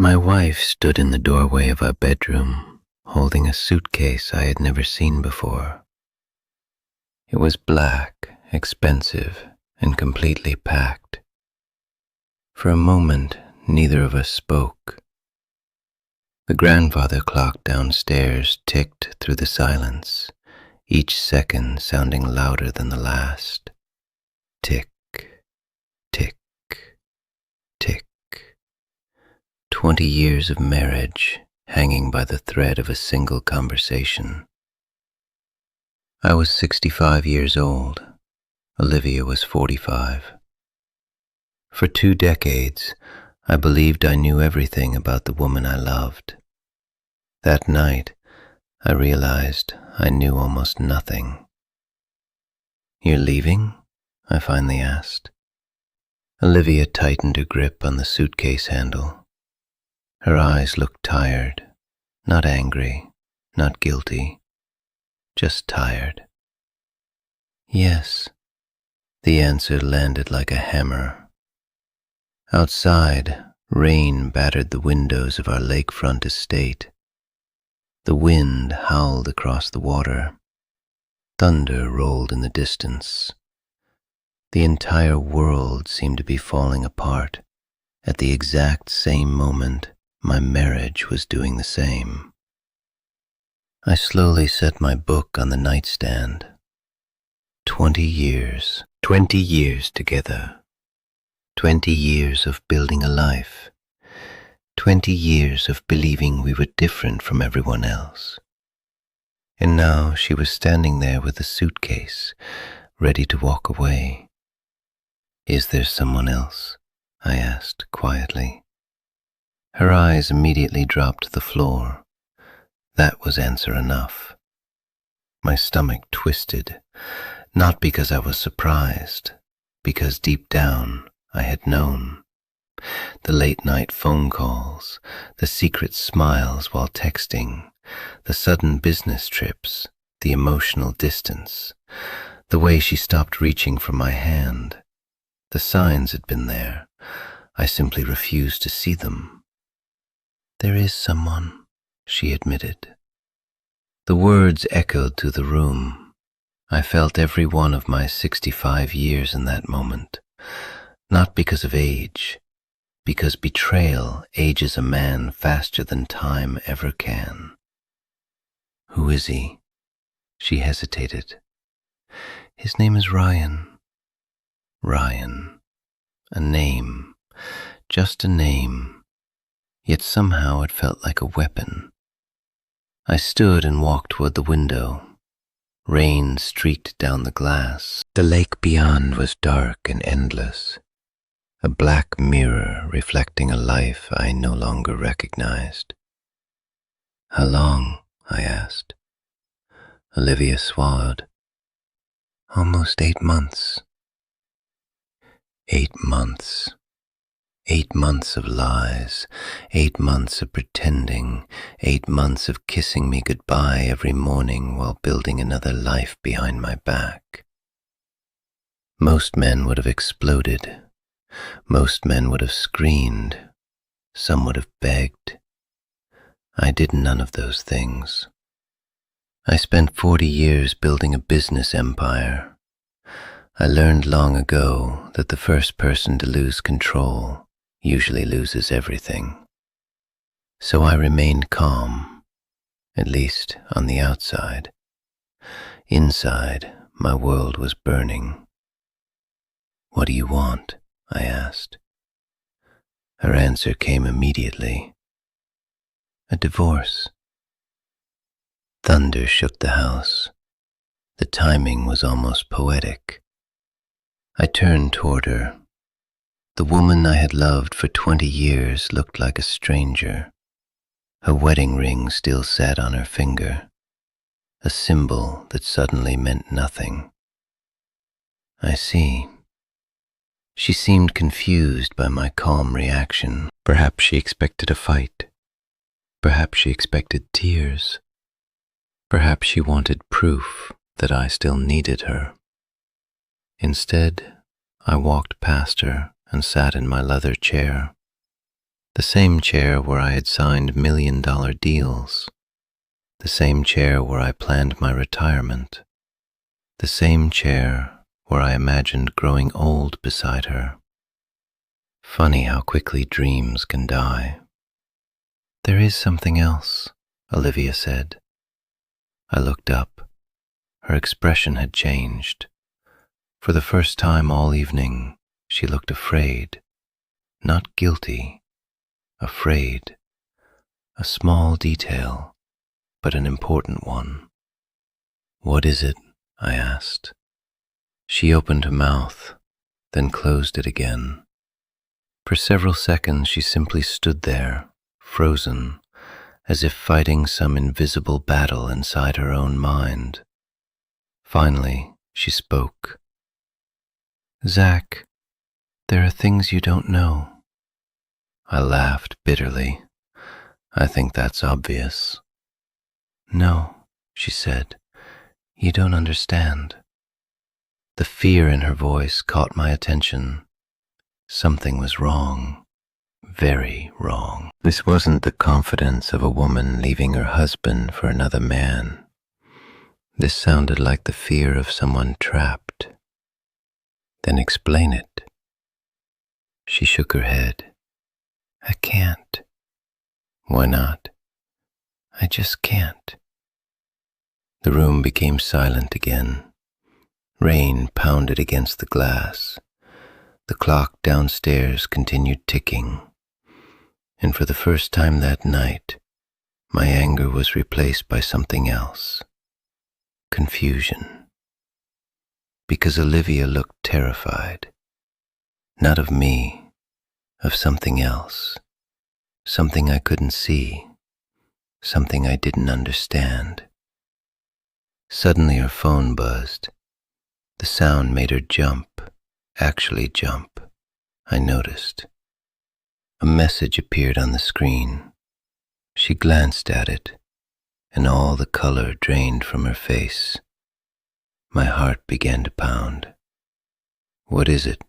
My wife stood in the doorway of our bedroom, holding a suitcase I had never seen before. It was black, expensive, and completely packed. For a moment, neither of us spoke. The grandfather clock downstairs ticked through the silence, each second sounding louder than the last. Tick, tick, tick. 20 years of marriage hanging by the thread of a single conversation. I was 65 years old. Olivia was 45. For 2 decades, I believed I knew everything about the woman I loved. That night, I realized I knew almost nothing. "You're leaving?" I finally asked. Olivia tightened her grip on the suitcase handle. Her eyes looked tired, not angry, not guilty, just tired. "Yes," the answer landed like a hammer. Outside, rain battered the windows of our lakefront estate. The wind howled across the water. Thunder rolled in the distance. The entire world seemed to be falling apart at the exact same moment my marriage was doing the same. I slowly set my book on the nightstand. 20 years together. 20 years of building a life. 20 years of believing we were different from everyone else. And now she was standing there with a suitcase, ready to walk away. "Is there someone else?" I asked quietly. Her eyes immediately dropped to the floor. That was answer enough. My stomach twisted, not because I was surprised, because deep down I had known. The late-night phone calls, the secret smiles while texting, the sudden business trips, the emotional distance, the way she stopped reaching for my hand. The signs had been there. I simply refused to see them. "There is someone," she admitted. The words echoed through the room. I felt every one of my 65 years in that moment, not because of age, because betrayal ages a man faster than time ever can. "Who is he?" She hesitated. "His name is Ryan." Ryan. A name. Just a name. Yet somehow it felt like a weapon. I stood and walked toward the window. Rain streaked down the glass. The lake beyond was dark and endless. A black mirror reflecting a life I no longer recognized. "How long?" I asked. Olivia swallowed. "Almost 8 months." 8 months. 8 months of lies, 8 months of pretending, 8 months of kissing me goodbye every morning while building another life behind my back. Most men would have exploded. Most men would have screamed. Some would have begged. I did none of those things. I spent 40 years building a business empire. I learned long ago that the first person to lose control usually loses everything. So I remained calm, at least on the outside. Inside, my world was burning. "What do you want?" I asked. Her answer came immediately. "A divorce." Thunder shook the house. The timing was almost poetic. I turned toward her. The woman I had loved for 20 years looked like a stranger. Her wedding ring still sat on her finger, a symbol that suddenly meant nothing. "I see." She seemed confused by my calm reaction. Perhaps she expected a fight. Perhaps she expected tears. Perhaps she wanted proof that I still needed her. Instead, I walked past her and sat in my leather chair. The same chair where I had signed million-dollar deals. The same chair where I planned my retirement. The same chair where I imagined growing old beside her. Funny how quickly dreams can die. "There is something else," Olivia said. I looked up. Her expression had changed. For the first time all evening, she looked afraid, not guilty, afraid. A small detail, but an important one. "What is it?" I asked. She opened her mouth, then closed it again. For several seconds she simply stood there, frozen, as if fighting some invisible battle inside her own mind. Finally, she spoke. "Zack, there are things you don't know." I laughed bitterly. "I think that's obvious." "No," she said, "you don't understand." The fear in her voice caught my attention. Something was wrong, very wrong. This wasn't the confidence of a woman leaving her husband for another man. This sounded like the fear of someone trapped. "Then explain it." She shook her head. "I can't." "Why not?" "I just can't." The room became silent again. Rain pounded against the glass. The clock downstairs continued ticking. And for the first time that night, my anger was replaced by something else. Confusion. Because Olivia looked terrified. Not of me, of something else. Something I couldn't see. Something I didn't understand. Suddenly her phone buzzed. The sound made her jump, actually jump. I noticed. A message appeared on the screen. She glanced at it, and all the color drained from her face. My heart began to pound. "What is it?"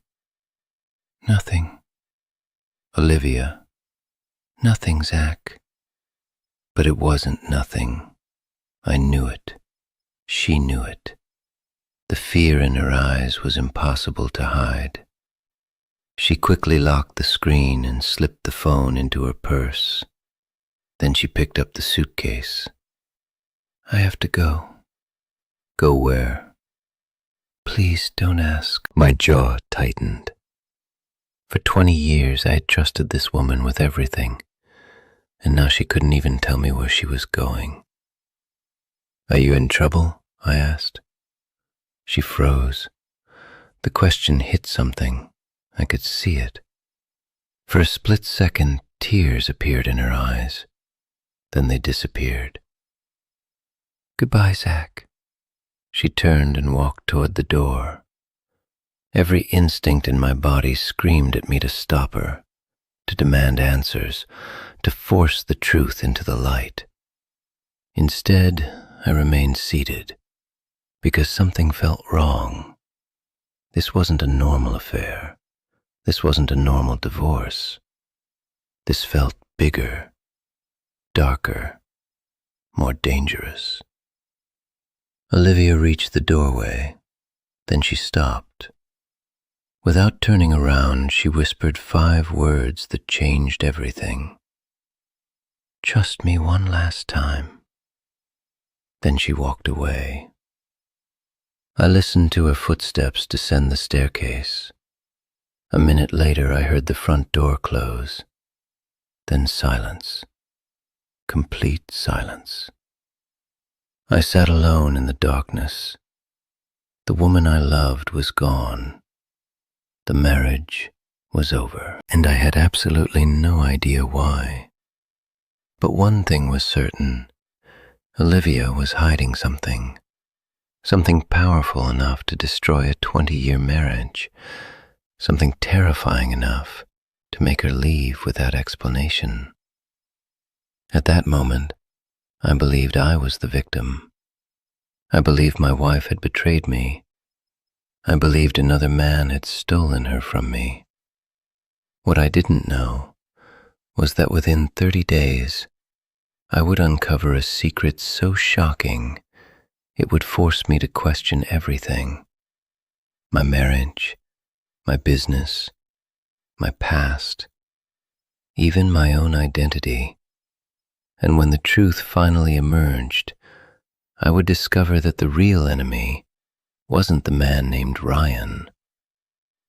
"Nothing." "Olivia." "Nothing, Zack." But it wasn't nothing. I knew it. She knew it. The fear in her eyes was impossible to hide. She quickly locked the screen and slipped the phone into her purse. Then she picked up the suitcase. "I have to go." "Go where?" "Please don't ask." My jaw tightened. For 20 years I had trusted this woman with everything, and now she couldn't even tell me where she was going. "Are you in trouble?" I asked. She froze. The question hit something. I could see it. For a split second, tears appeared in her eyes. Then they disappeared. "Goodbye, Zack." She turned and walked toward the door. Every instinct in my body screamed at me to stop her, to demand answers, to force the truth into the light. Instead, I remained seated, because something felt wrong. This wasn't a normal affair. This wasn't a normal divorce. This felt bigger, darker, more dangerous. Olivia reached the doorway. Then she stopped. Without turning around, she whispered 5 words that changed everything. "Trust me one last time." Then she walked away. I listened to her footsteps descend the staircase. A minute later, I heard the front door close. Then silence. Complete silence. I sat alone in the darkness. The woman I loved was gone. The marriage was over, and I had absolutely no idea why. But one thing was certain. Olivia was hiding something. Something powerful enough to destroy a 20-year marriage. Something terrifying enough to make her leave without explanation. At that moment, I believed I was the victim. I believed my wife had betrayed me. I believed another man had stolen her from me. What I didn't know was that within 30 days, I would uncover a secret so shocking it would force me to question everything: my marriage, my business, my past, even my own identity. And when the truth finally emerged, I would discover that the real enemy wasn't the man named Ryan.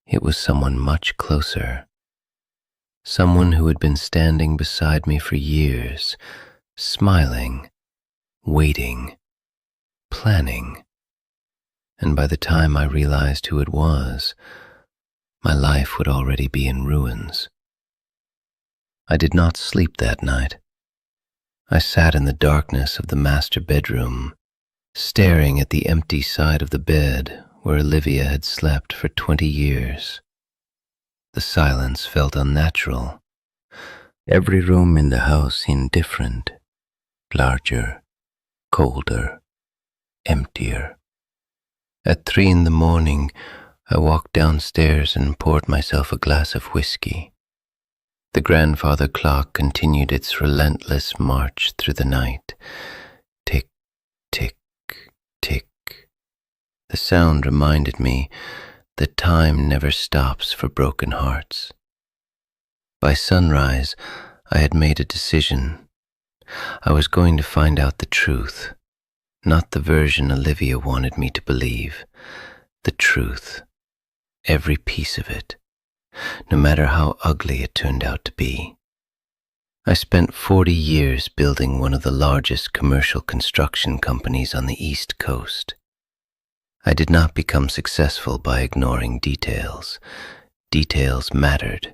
It was someone much closer. Someone who had been standing beside me for years, smiling, waiting, planning. And by the time I realized who it was, my life would already be in ruins. I did not sleep that night. I sat in the darkness of the master bedroom, staring at the empty side of the bed where Olivia had slept for 20 years. The silence felt unnatural. Every room in the house seemed different, larger, colder, emptier. At 3 in the morning, I walked downstairs and poured myself a glass of whiskey. The grandfather clock continued its relentless march through the night. Tick, tick, tick. The sound reminded me that time never stops for broken hearts. By sunrise, I had made a decision. I was going to find out the truth, not the version Olivia wanted me to believe. The truth, every piece of it, no matter how ugly it turned out to be. I spent 40 years building one of the largest commercial construction companies on the East Coast. I did not become successful by ignoring details. Details mattered.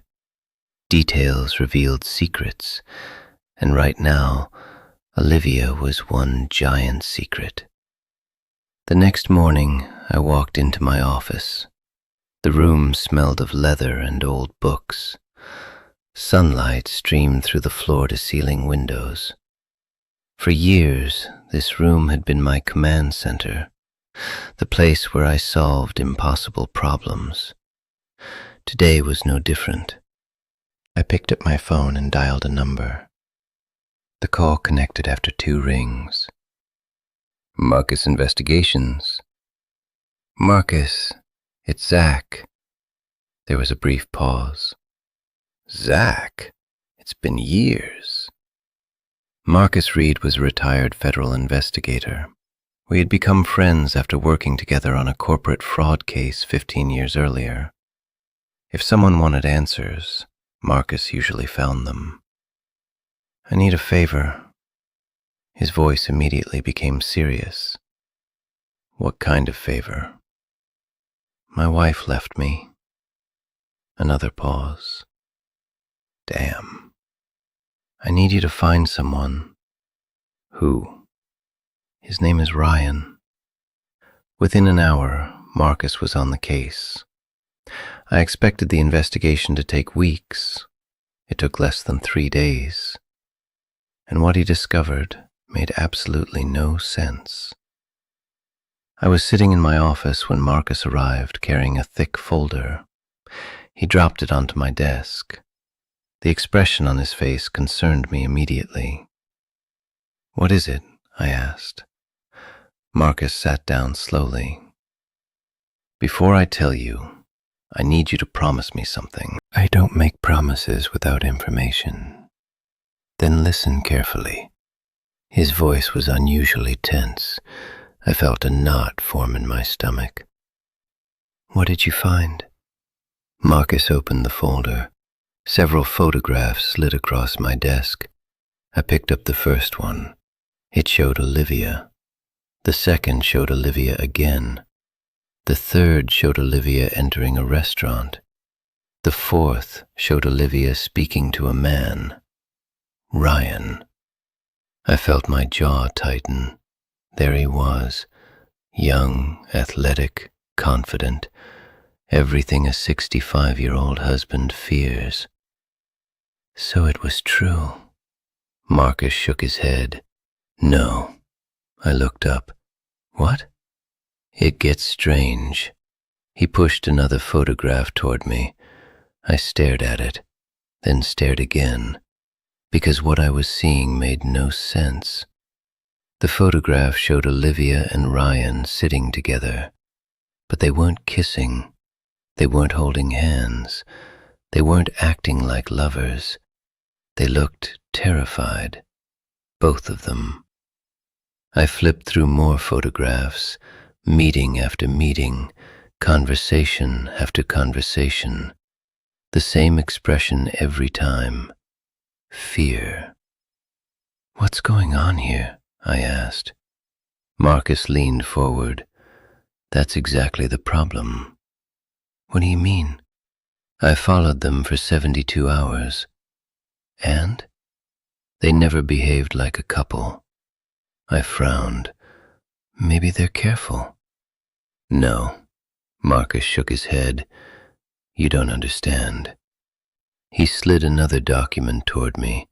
Details revealed secrets, and right now, Olivia was one giant secret. The next morning, I walked into my office. The room smelled of leather and old books. Sunlight streamed through the floor-to-ceiling windows. For years, this room had been my command center, the place where I solved impossible problems. Today was no different. I picked up my phone and dialed a number. The call connected after 2 rings. Marcus Investigations. Marcus, it's Zack. There was a brief pause. Zack? It's been years. Marcus Reed was a retired federal investigator. We had become friends after working together on a corporate fraud case 15 years earlier. If someone wanted answers, Marcus usually found them. I need a favor. His voice immediately became serious. What kind of favor? My wife left me. Another pause. Damn. I need you to find someone. Who? His name is Ryan. Within an hour, Marcus was on the case. I expected the investigation to take weeks. It took less than 3 days. And what he discovered made absolutely no sense. I was sitting in my office when Marcus arrived, carrying a thick folder. He dropped it onto my desk. The expression on his face concerned me immediately. What is it? I asked. Marcus sat down slowly. Before I tell you, I need you to promise me something. I don't make promises without information. Then listen carefully. His voice was unusually tense. I felt a knot form in my stomach. What did you find? Marcus opened the folder. Several photographs slid across my desk. I picked up the first one. It showed Olivia. The second showed Olivia again. The third showed Olivia entering a restaurant. The fourth showed Olivia speaking to a man. Ryan. I felt my jaw tighten. There he was, young, athletic, confident, everything a 65-year-old husband fears. So it was true. Marcus shook his head. No. I looked up. What? It gets strange. He pushed another photograph toward me. I stared at it, then stared again. because what I was seeing made no sense. The photograph showed Olivia and Ryan sitting together, but they weren't kissing, they weren't holding hands, they weren't acting like lovers. They looked terrified, both of them. I flipped through more photographs, meeting after meeting, conversation after conversation. The same expression every time: fear. "What's going on here?" I asked. Marcus leaned forward. "That's exactly the problem." "What do you mean?" "I followed them for 72 hours. And? They never behaved like a couple." I frowned. "Maybe they're careful." "No." Marcus shook his head. "You don't understand." He slid another document toward me.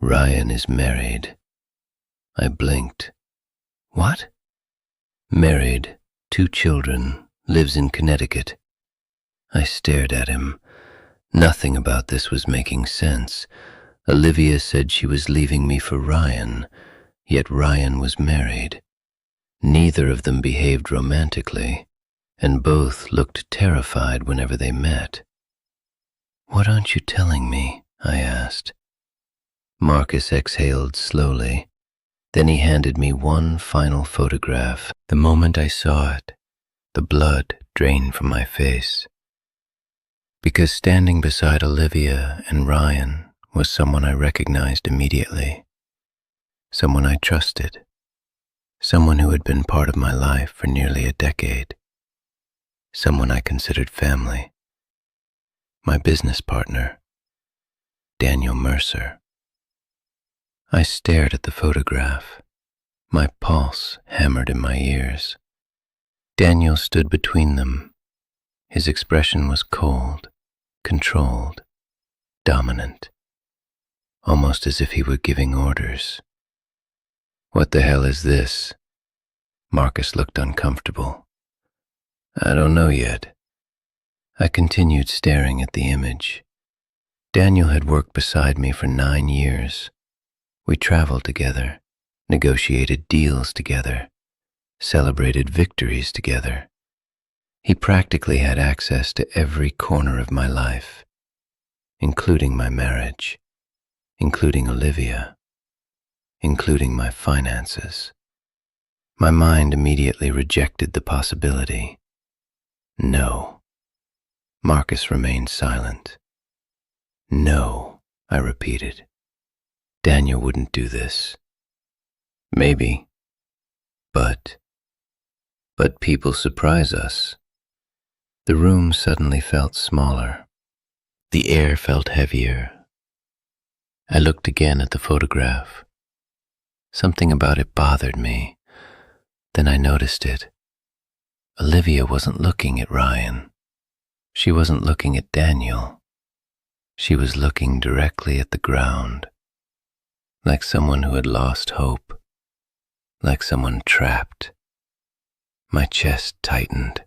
"Ryan is married." I blinked. "What?" "Married, 2 children, lives in Connecticut." I stared at him. Nothing about this was making sense. Olivia said she was leaving me for Ryan, yet Ryan was married. Neither of them behaved romantically, and both looked terrified whenever they met. "What aren't you telling me?" I asked. Marcus exhaled slowly. Then he handed me one final photograph. The moment I saw it, the blood drained from my face. Because standing beside Olivia and Ryan was someone I recognized immediately, someone I trusted, someone who had been part of my life for nearly a decade, someone I considered family, my business partner, Daniel Mercer. I stared at the photograph. My pulse hammered in my ears. Daniel stood between them. His expression was cold, controlled, dominant, almost as if he were giving orders. "What the hell is this?" Marcus looked uncomfortable. "I don't know yet." I continued staring at the image. Daniel had worked beside me for 9 years. We traveled together, negotiated deals together, celebrated victories together. He practically had access to every corner of my life, including my marriage, including Olivia, including my finances. My mind immediately rejected the possibility. No. Marcus remained silent. "No," I repeated. "Daniel wouldn't do this." "Maybe. But people surprise us." The room suddenly felt smaller. The air felt heavier. I looked again at the photograph. Something about it bothered me. Then I noticed it. Olivia wasn't looking at Ryan. She wasn't looking at Daniel. She was looking directly at the ground, like someone who had lost hope, like someone trapped. My chest tightened.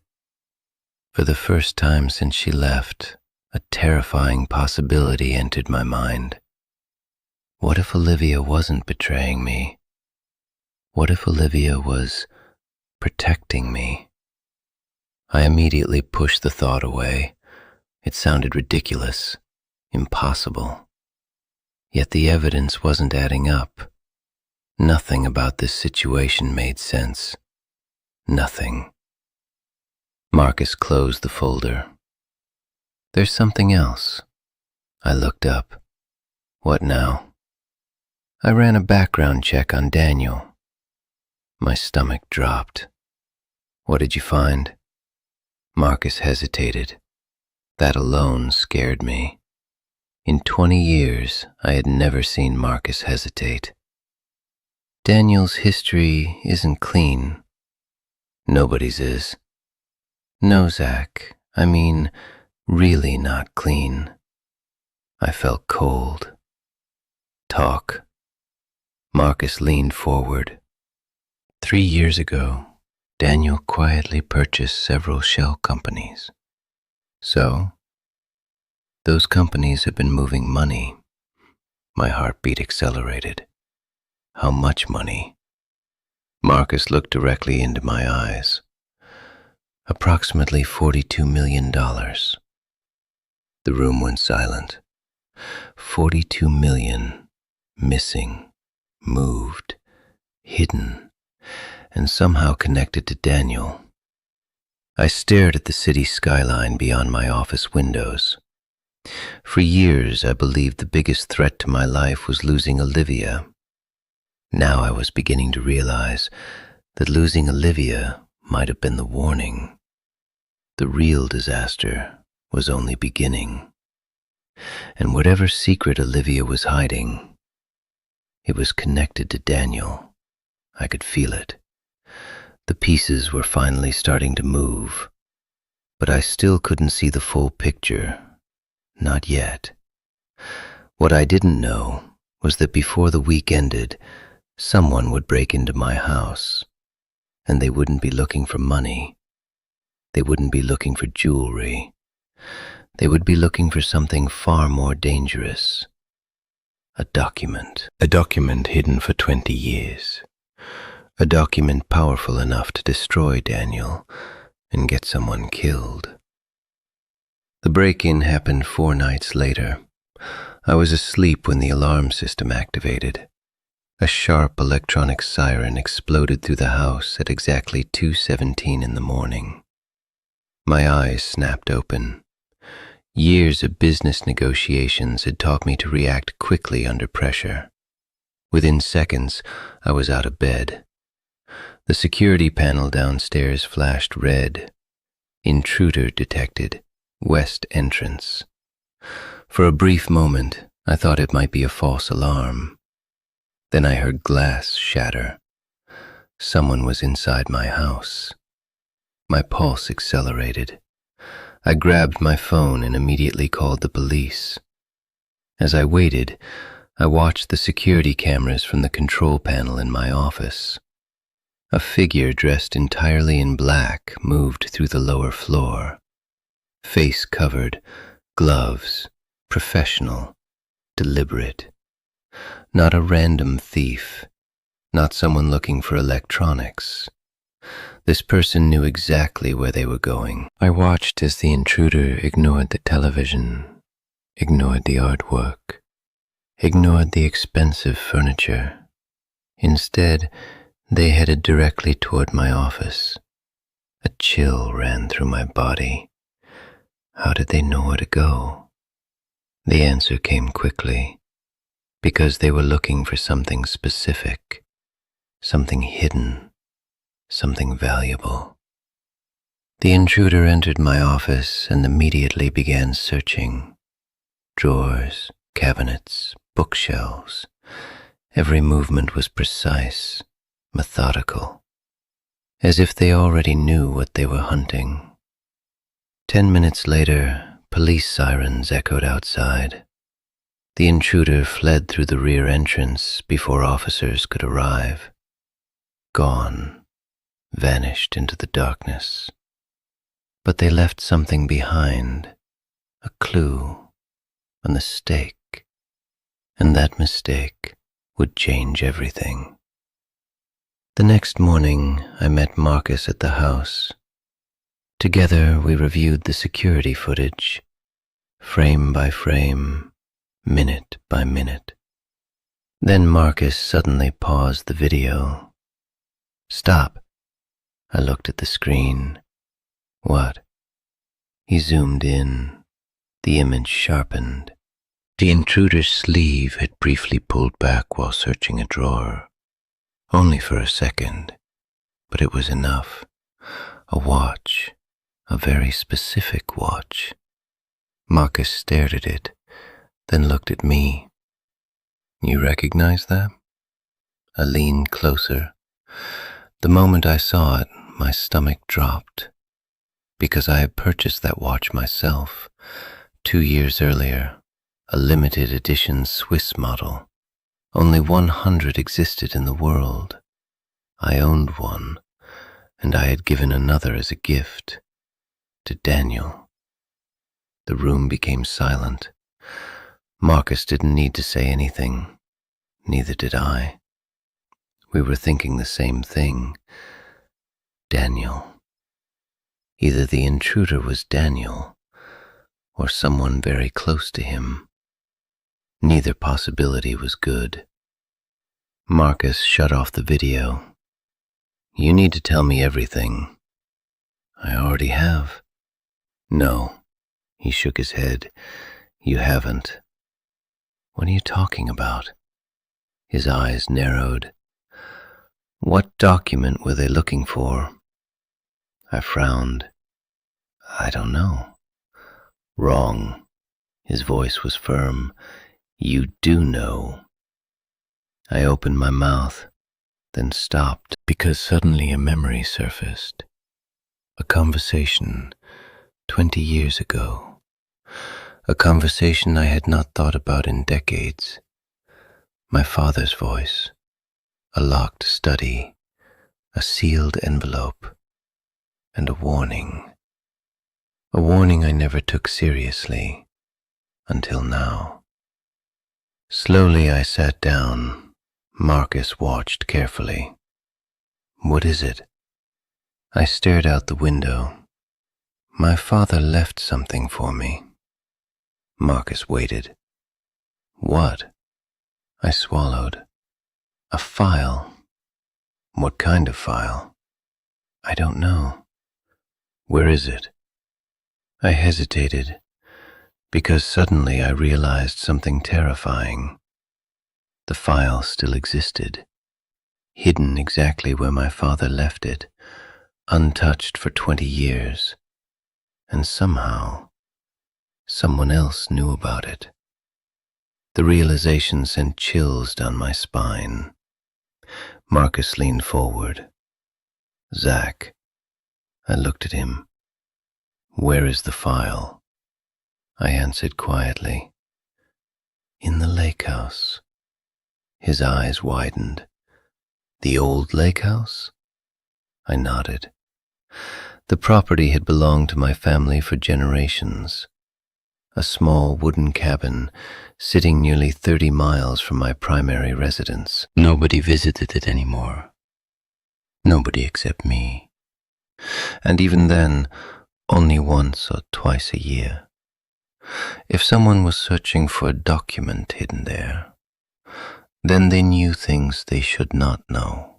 For the first time since she left, a terrifying possibility entered my mind. What if Olivia wasn't betraying me? What if Olivia was protecting me? I immediately pushed the thought away. It sounded ridiculous, impossible. Yet the evidence wasn't adding up. Nothing about this situation made sense. Nothing. Marcus closed the folder. "There's something else." I looked up. "What now?" "I ran a background check on Daniel." My stomach dropped. "What did you find?" Marcus hesitated. That alone scared me. In 20 years, I had never seen Marcus hesitate. "Daniel's history isn't clean." "Nobody's is." "No, Zack. I mean, really not clean." I felt cold. "Talk." Marcus leaned forward. 3 years ago, Daniel quietly purchased several shell companies. So, those companies have been moving money. My heartbeat accelerated. How much money? Marcus looked directly into my eyes. Approximately $42 million. The room went silent. 42 million, missing, moved, hidden, and somehow connected to Daniel. I stared at the city skyline beyond my office windows. For years, I believed the biggest threat to my life was losing Olivia. Now I was beginning to realize that losing Olivia might have been the warning. The real disaster was only beginning. And whatever secret Olivia was hiding, it was connected to Daniel. I could feel it. The pieces were finally starting to move, but I still couldn't see the full picture. Not yet. What I didn't know was that before the week ended, someone would break into my house, and they wouldn't be looking for money. They wouldn't be looking for jewelry. They would be looking for something far more dangerous. A document. A document hidden for 20 years. A document powerful enough to destroy Daniel and get someone killed. The break-in happened 4 nights later. I was asleep when the alarm system activated. A sharp electronic siren exploded through the house at exactly 2:17 in the morning. My eyes snapped open. Years of business negotiations had taught me to react quickly under pressure. Within seconds, I was out of bed. The security panel downstairs flashed red. Intruder detected. West entrance. For a brief moment, I thought it might be a false alarm. Then I heard glass shatter. Someone was inside my house. My pulse accelerated. I grabbed my phone and immediately called the police. As I waited, I watched the security cameras from the control panel in my office. A figure dressed entirely in black moved through the lower floor. Face covered, gloves, professional, deliberate. Not a random thief, not someone looking for electronics. This person knew exactly where they were going. I watched as the intruder ignored the television, ignored the artwork, ignored the expensive furniture. Instead, they headed directly toward my office. A chill ran through my body. How did they know where to go? The answer came quickly, because they were looking for something specific, something hidden, something valuable. The intruder entered my office and immediately began searching. Drawers, cabinets, bookshelves. Every movement was precise, methodical, as if they already knew what they were hunting. 10 minutes later, police sirens echoed outside. The intruder fled through the rear entrance before officers could arrive. Gone, vanished into the darkness. But they left something behind, a clue, a mistake. And that mistake would change everything. The next morning, I met Marcus at the house. Together, we reviewed the security footage, frame by frame, minute by minute. Then Marcus suddenly paused the video. Stop. I looked at the screen. What? He zoomed in. The image sharpened. The intruder's sleeve had briefly pulled back while searching a drawer. Only for a second, but it was enough. A watch. A very specific watch. Marcus stared at it, then looked at me. You recognize that? I leaned closer. The moment I saw it, my stomach dropped, because I had purchased that watch myself 2 years earlier, a limited edition Swiss model. Only 100 existed in the world. I owned one, and I had given another as a gift. To Daniel. The room became silent. Marcus didn't need to say anything. Neither did I. We were thinking the same thing. Daniel. Either the intruder was Daniel, or someone very close to him. Neither possibility was good. Marcus shut off the video. You need to tell me everything. I already have. No. He shook his head. You haven't. What are you talking about? His eyes narrowed. What document were they looking for? I frowned. I don't know. Wrong. His voice was firm. You do know. I opened my mouth, then stopped because suddenly a memory surfaced. A conversation 20 years ago. A conversation I had not thought about in decades. My father's voice. A locked study. A sealed envelope. And a warning. A warning I never took seriously until now. Slowly I sat down. Marcus watched carefully. What is it? I stared out the window. My father left something for me. Marcus waited. What? I swallowed. A file. What kind of file? I don't know. Where is it? I hesitated, because suddenly I realized something terrifying. The file still existed, hidden exactly where my father left it, untouched for 20 years, and somehow, someone else knew about it. The realization sent chills down my spine. Marcus leaned forward. Zack. I looked at him. Where is the file? I answered quietly. In the lake house. His eyes widened. The old lake house? I nodded. The property had belonged to my family for generations. A small wooden cabin sitting nearly 30 miles from my primary residence. Nobody visited it anymore. Nobody except me. And even then, only once or twice a year. If someone was searching for a document hidden there, then they knew things they should not know.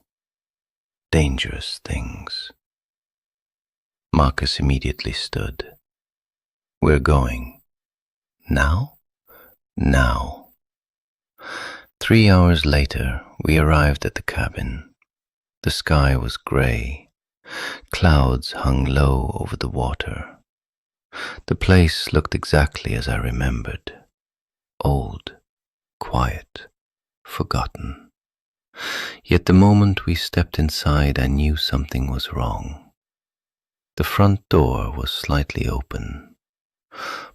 Dangerous things. Marcus immediately stood. We're going. Now? Now. 3 hours later, we arrived at the cabin. The sky was gray. Clouds hung low over the water. The place looked exactly as I remembered. Old, quiet, forgotten. Yet the moment we stepped inside, I knew something was wrong. The front door was slightly open.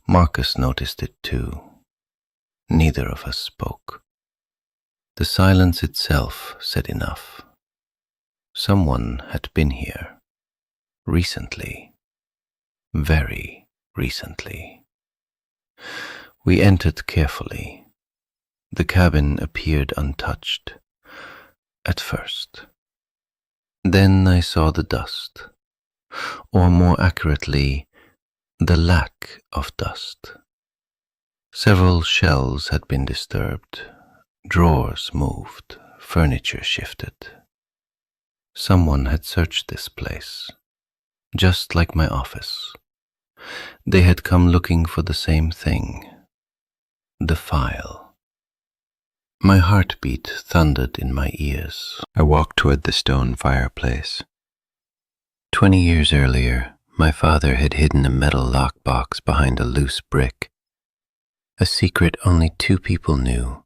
Marcus noticed it too. Neither of us spoke. The silence itself said enough. Someone had been here. Recently. Very recently. We entered carefully. The cabin appeared untouched. At first. Then I saw the dust. Or more accurately, the lack of dust. Several shelves had been disturbed. Drawers moved. Furniture shifted. Someone had searched this place, just like my office. They had come looking for the same thing, the file. My heartbeat thundered in my ears. I walked toward the stone fireplace. 20 years earlier, my father had hidden a metal lockbox behind a loose brick. A secret only 2 people knew,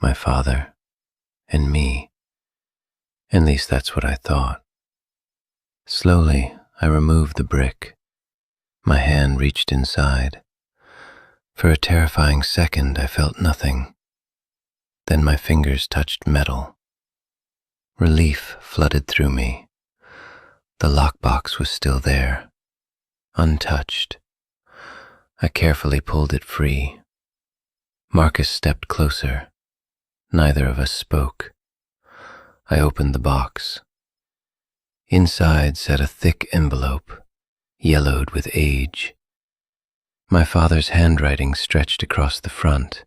my father and me. At least that's what I thought. Slowly, I removed the brick. My hand reached inside. For a terrifying second, I felt nothing. Then my fingers touched metal. Relief flooded through me. The lockbox was still there, untouched. I carefully pulled it free. Marcus stepped closer. Neither of us spoke. I opened the box. Inside sat a thick envelope, yellowed with age. My father's handwriting stretched across the front.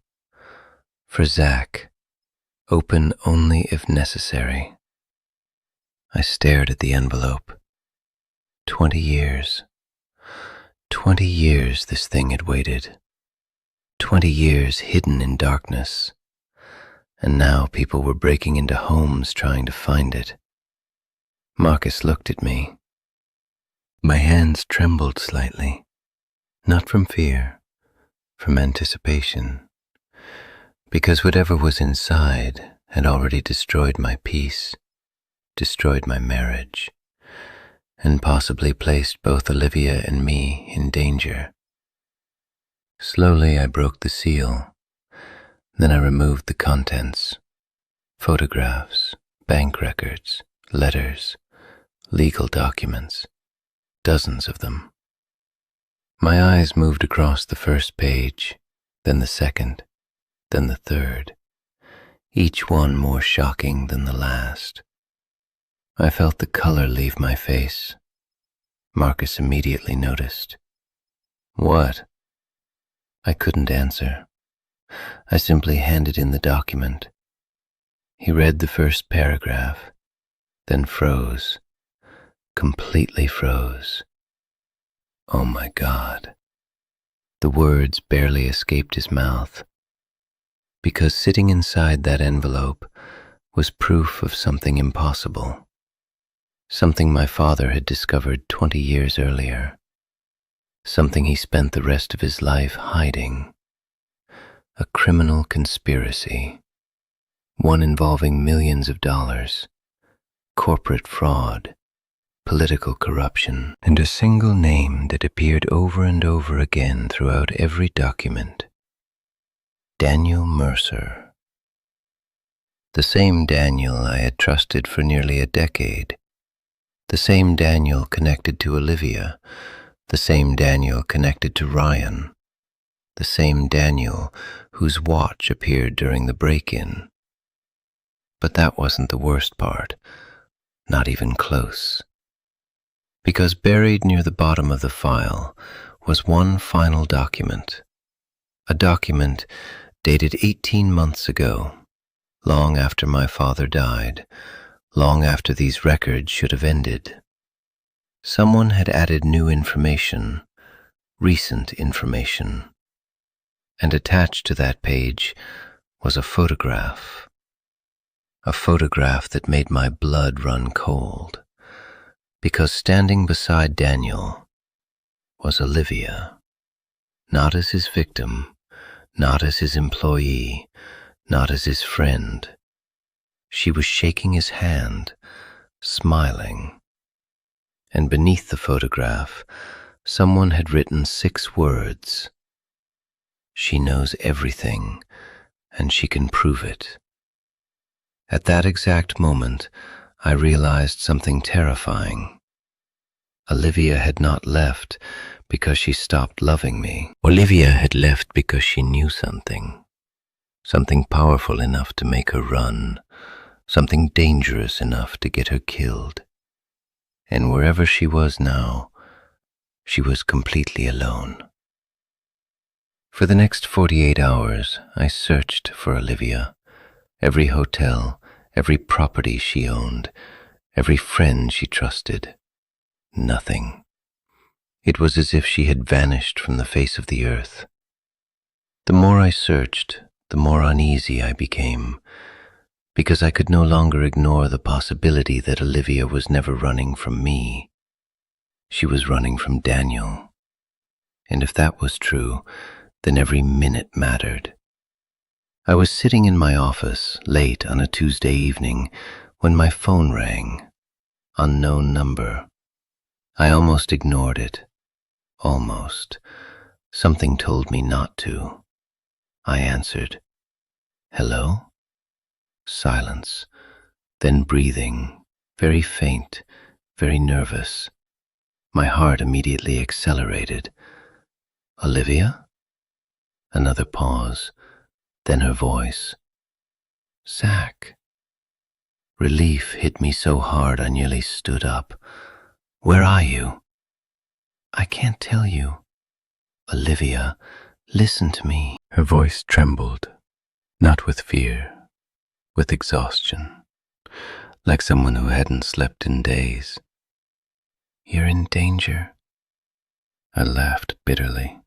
For Zack, open only if necessary. I stared at the envelope. 20 years. 20 years this thing had waited. 20 years hidden in darkness. And now people were breaking into homes trying to find it. Marcus looked at me. My hands trembled slightly, not from fear, from anticipation, because whatever was inside had already destroyed my peace, destroyed my marriage, and possibly placed both Olivia and me in danger. Slowly I broke the seal. Then I removed the contents: photographs, bank records, letters, legal documents, dozens of them. My eyes moved across the first page, then the second, then the third, each one more shocking than the last. I felt the color leave my face. Marcus immediately noticed. What? I couldn't answer. I simply handed in the document. He read the first paragraph, then froze, completely froze. Oh my God. The words barely escaped his mouth, because sitting inside that envelope was proof of something impossible, something my father had discovered 20 years earlier, something he spent the rest of his life hiding. A criminal conspiracy, one involving millions of dollars, corporate fraud, political corruption, and a single name that appeared over and over again throughout every document: Daniel Mercer. The same Daniel I had trusted for nearly a decade, the same Daniel connected to Olivia, the same Daniel connected to Ryan, the same Daniel whose watch appeared during the break-in. But that wasn't the worst part, not even close. Because buried near the bottom of the file was one final document, a document dated 18 months ago, long after my father died, long after these records should have ended. Someone had added new information, recent information, and attached to that page was a photograph that made my blood run cold, because standing beside Daniel was Olivia, not as his victim, not as his employee, not as his friend. She was shaking his hand, smiling. And beneath the photograph, someone had written 6 words: "She knows everything, and she can prove it." At that exact moment, I realized something terrifying. Olivia had not left because she stopped loving me. Olivia had left because she knew something powerful enough to make her run, something dangerous enough to get her killed. And wherever she was now, she was completely alone. For the next 48 hours, I searched for Olivia. Every hotel, every property she owned, every friend she trusted. Nothing. It was as if she had vanished from the face of the earth. The more I searched, the more uneasy I became, because I could no longer ignore the possibility that Olivia was never running from me. She was running from Daniel. And if that was true, then every minute mattered. I was sitting in my office late on a Tuesday evening when my phone rang. Unknown number. I almost ignored it. Almost. Something told me not to. I answered. Hello? Silence. Then breathing, very faint, very nervous. My heart immediately accelerated. Olivia? Another pause. Then her voice. Zack. Relief hit me so hard I nearly stood up. Where are you? I can't tell you. Olivia, listen to me. Her voice trembled, not with fear, with exhaustion, like someone who hadn't slept in days. You're in danger. I laughed bitterly.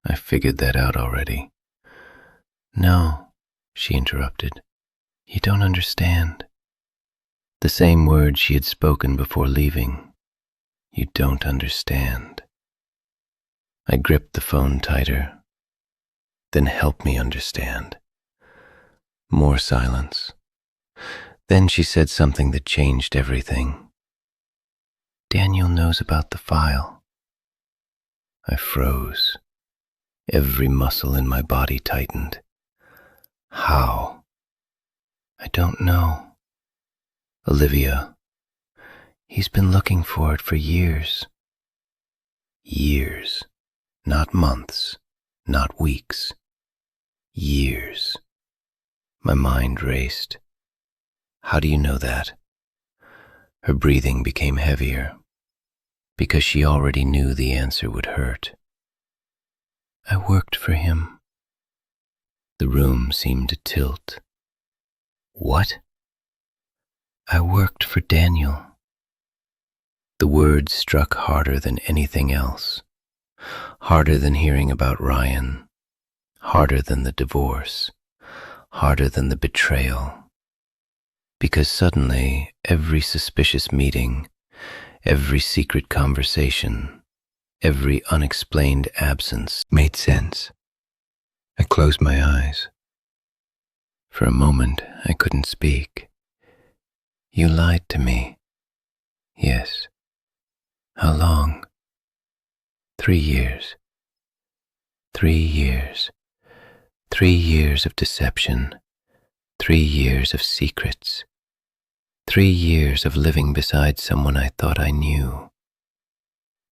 I figured that out already. No, she interrupted. You don't understand. The same words she had spoken before leaving. You don't understand. I gripped the phone tighter. Then help me understand. More silence. Then she said something that changed everything. Daniel knows about the file. I froze. Every muscle in my body tightened. How? I don't know. Olivia, he's been looking for it for years. Years. Not months, not weeks. Years. My mind raced. How do you know that? Her breathing became heavier, because she already knew the answer would hurt. I worked for him. The room seemed to tilt. What? I worked for Daniel. The words struck harder than anything else. Harder than hearing about Ryan. Harder than the divorce. Harder than the betrayal. Because suddenly, every suspicious meeting, every secret conversation, every unexplained absence made sense. I closed my eyes. For a moment, I couldn't speak. You lied to me. Yes. How long? 3 years. 3 years. 3 years of deception. 3 years of secrets. 3 years of living beside someone I thought I knew.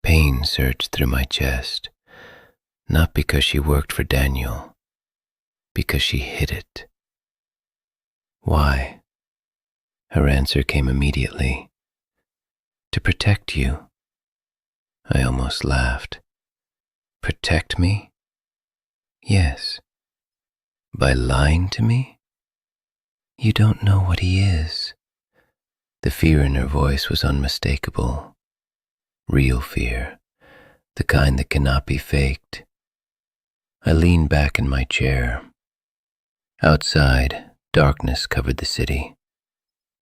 Pain surged through my chest, not because she worked for Daniel, because she hid it. Why? Her answer came immediately. To protect you. I almost laughed. Protect me? Yes. By lying to me? You don't know what he is. The fear in her voice was unmistakable. Real fear, the kind that cannot be faked. I leaned back in my chair. Outside, darkness covered the city.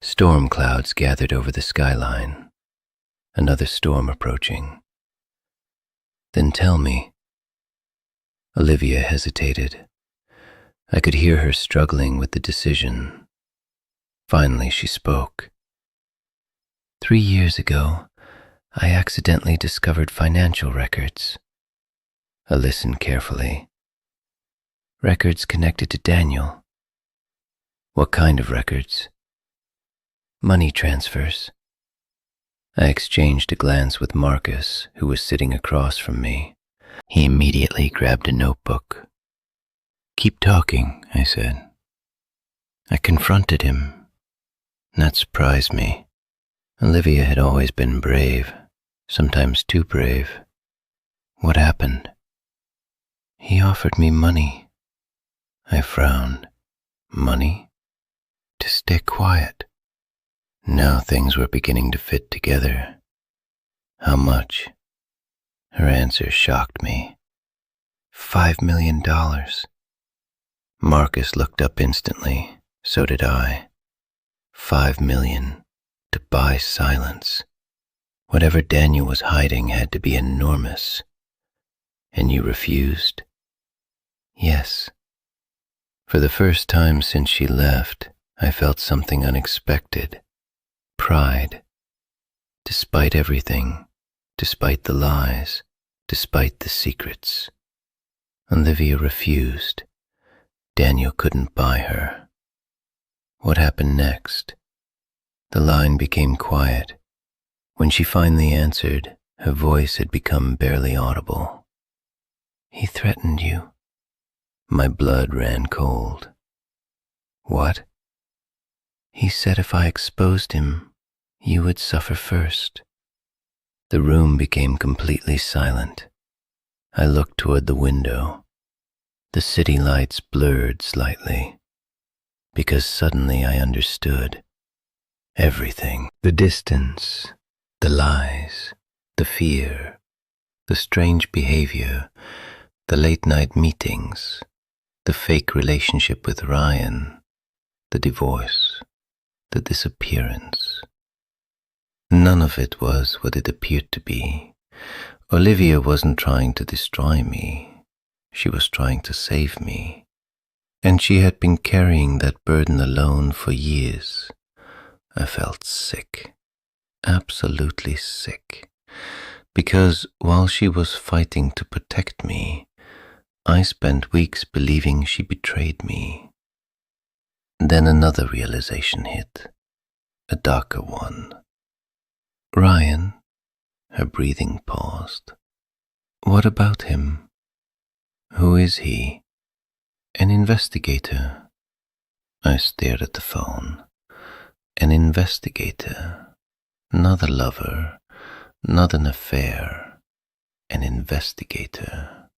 Storm clouds gathered over the skyline. Another storm approaching. Then tell me. Olivia hesitated. I could hear her struggling with the decision. Finally, she spoke. 3 years ago, I accidentally discovered financial records. I listened carefully. Records connected to Daniel. What kind of records? Money transfers. I exchanged a glance with Marcus, who was sitting across from me. He immediately grabbed a notebook. Keep talking, I said. I confronted him. That surprised me. Olivia had always been brave, sometimes too brave. What happened? He offered me money. I frowned. Money? To stay quiet. Now things were beginning to fit together. How much? Her answer shocked me. $5 million. Marcus looked up instantly. So did I. 5 million. To buy silence. Whatever Daniel was hiding had to be enormous. And you refused? Yes. For the first time since she left, I felt something unexpected. Pride. Despite everything, despite the lies, despite the secrets. Olivia refused. Daniel couldn't buy her. What happened next? The line became quiet. When she finally answered, her voice had become barely audible. He threatened you. My blood ran cold. What? He said if I exposed him, you would suffer first. The room became completely silent. I looked toward the window. The city lights blurred slightly, because suddenly I understood everything. The distance, the lies, the fear, the strange behavior, the late-night meetings, the fake relationship with Ryan, the divorce, the disappearance. None of it was what it appeared to be. Olivia wasn't trying to destroy me. She was trying to save me. And she had been carrying that burden alone for years. I felt sick, absolutely sick, because while she was fighting to protect me, I spent weeks believing she betrayed me. Then another realization hit, a darker one. Ryan, her breathing paused. What about him? Who is he? An investigator. I stared at the phone. An investigator. Not a lover, not an affair. An investigator.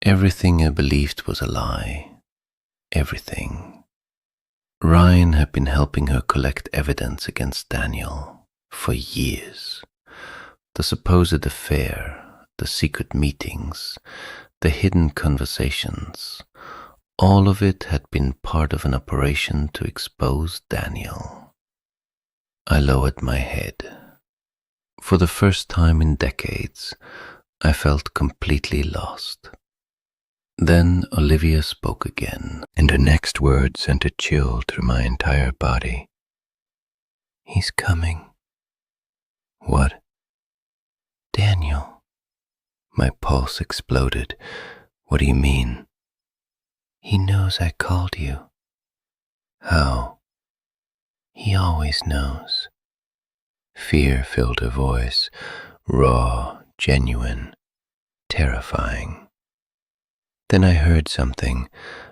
Everything I believed was a lie. Everything. Ryan had been helping her collect evidence against Daniel for years. The supposed affair, the secret meetings, the hidden conversations, all of it had been part of an operation to expose Daniel. I lowered my head. For the first time in decades, I felt completely lost. Then Olivia spoke again, and her next word sent a chill through my entire body. He's coming. What? Daniel. My pulse exploded. What do you mean? He knows I called you. How? He always knows. Fear filled her voice, raw, genuine, terrifying. Then I heard something,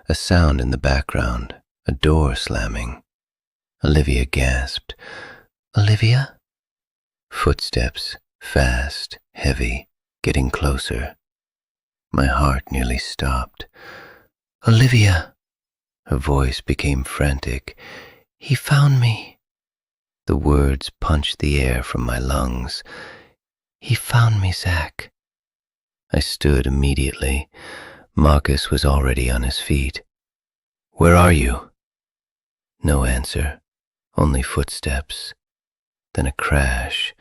a sound in the background, a door slamming. Olivia gasped. Olivia? Footsteps, fast, heavy, getting closer. My heart nearly stopped. Olivia! Her voice became frantic. He found me. The words punched the air from my lungs. He found me, Zack. I stood immediately. Marcus was already on his feet. Where are you? No answer, only footsteps. Then a crash,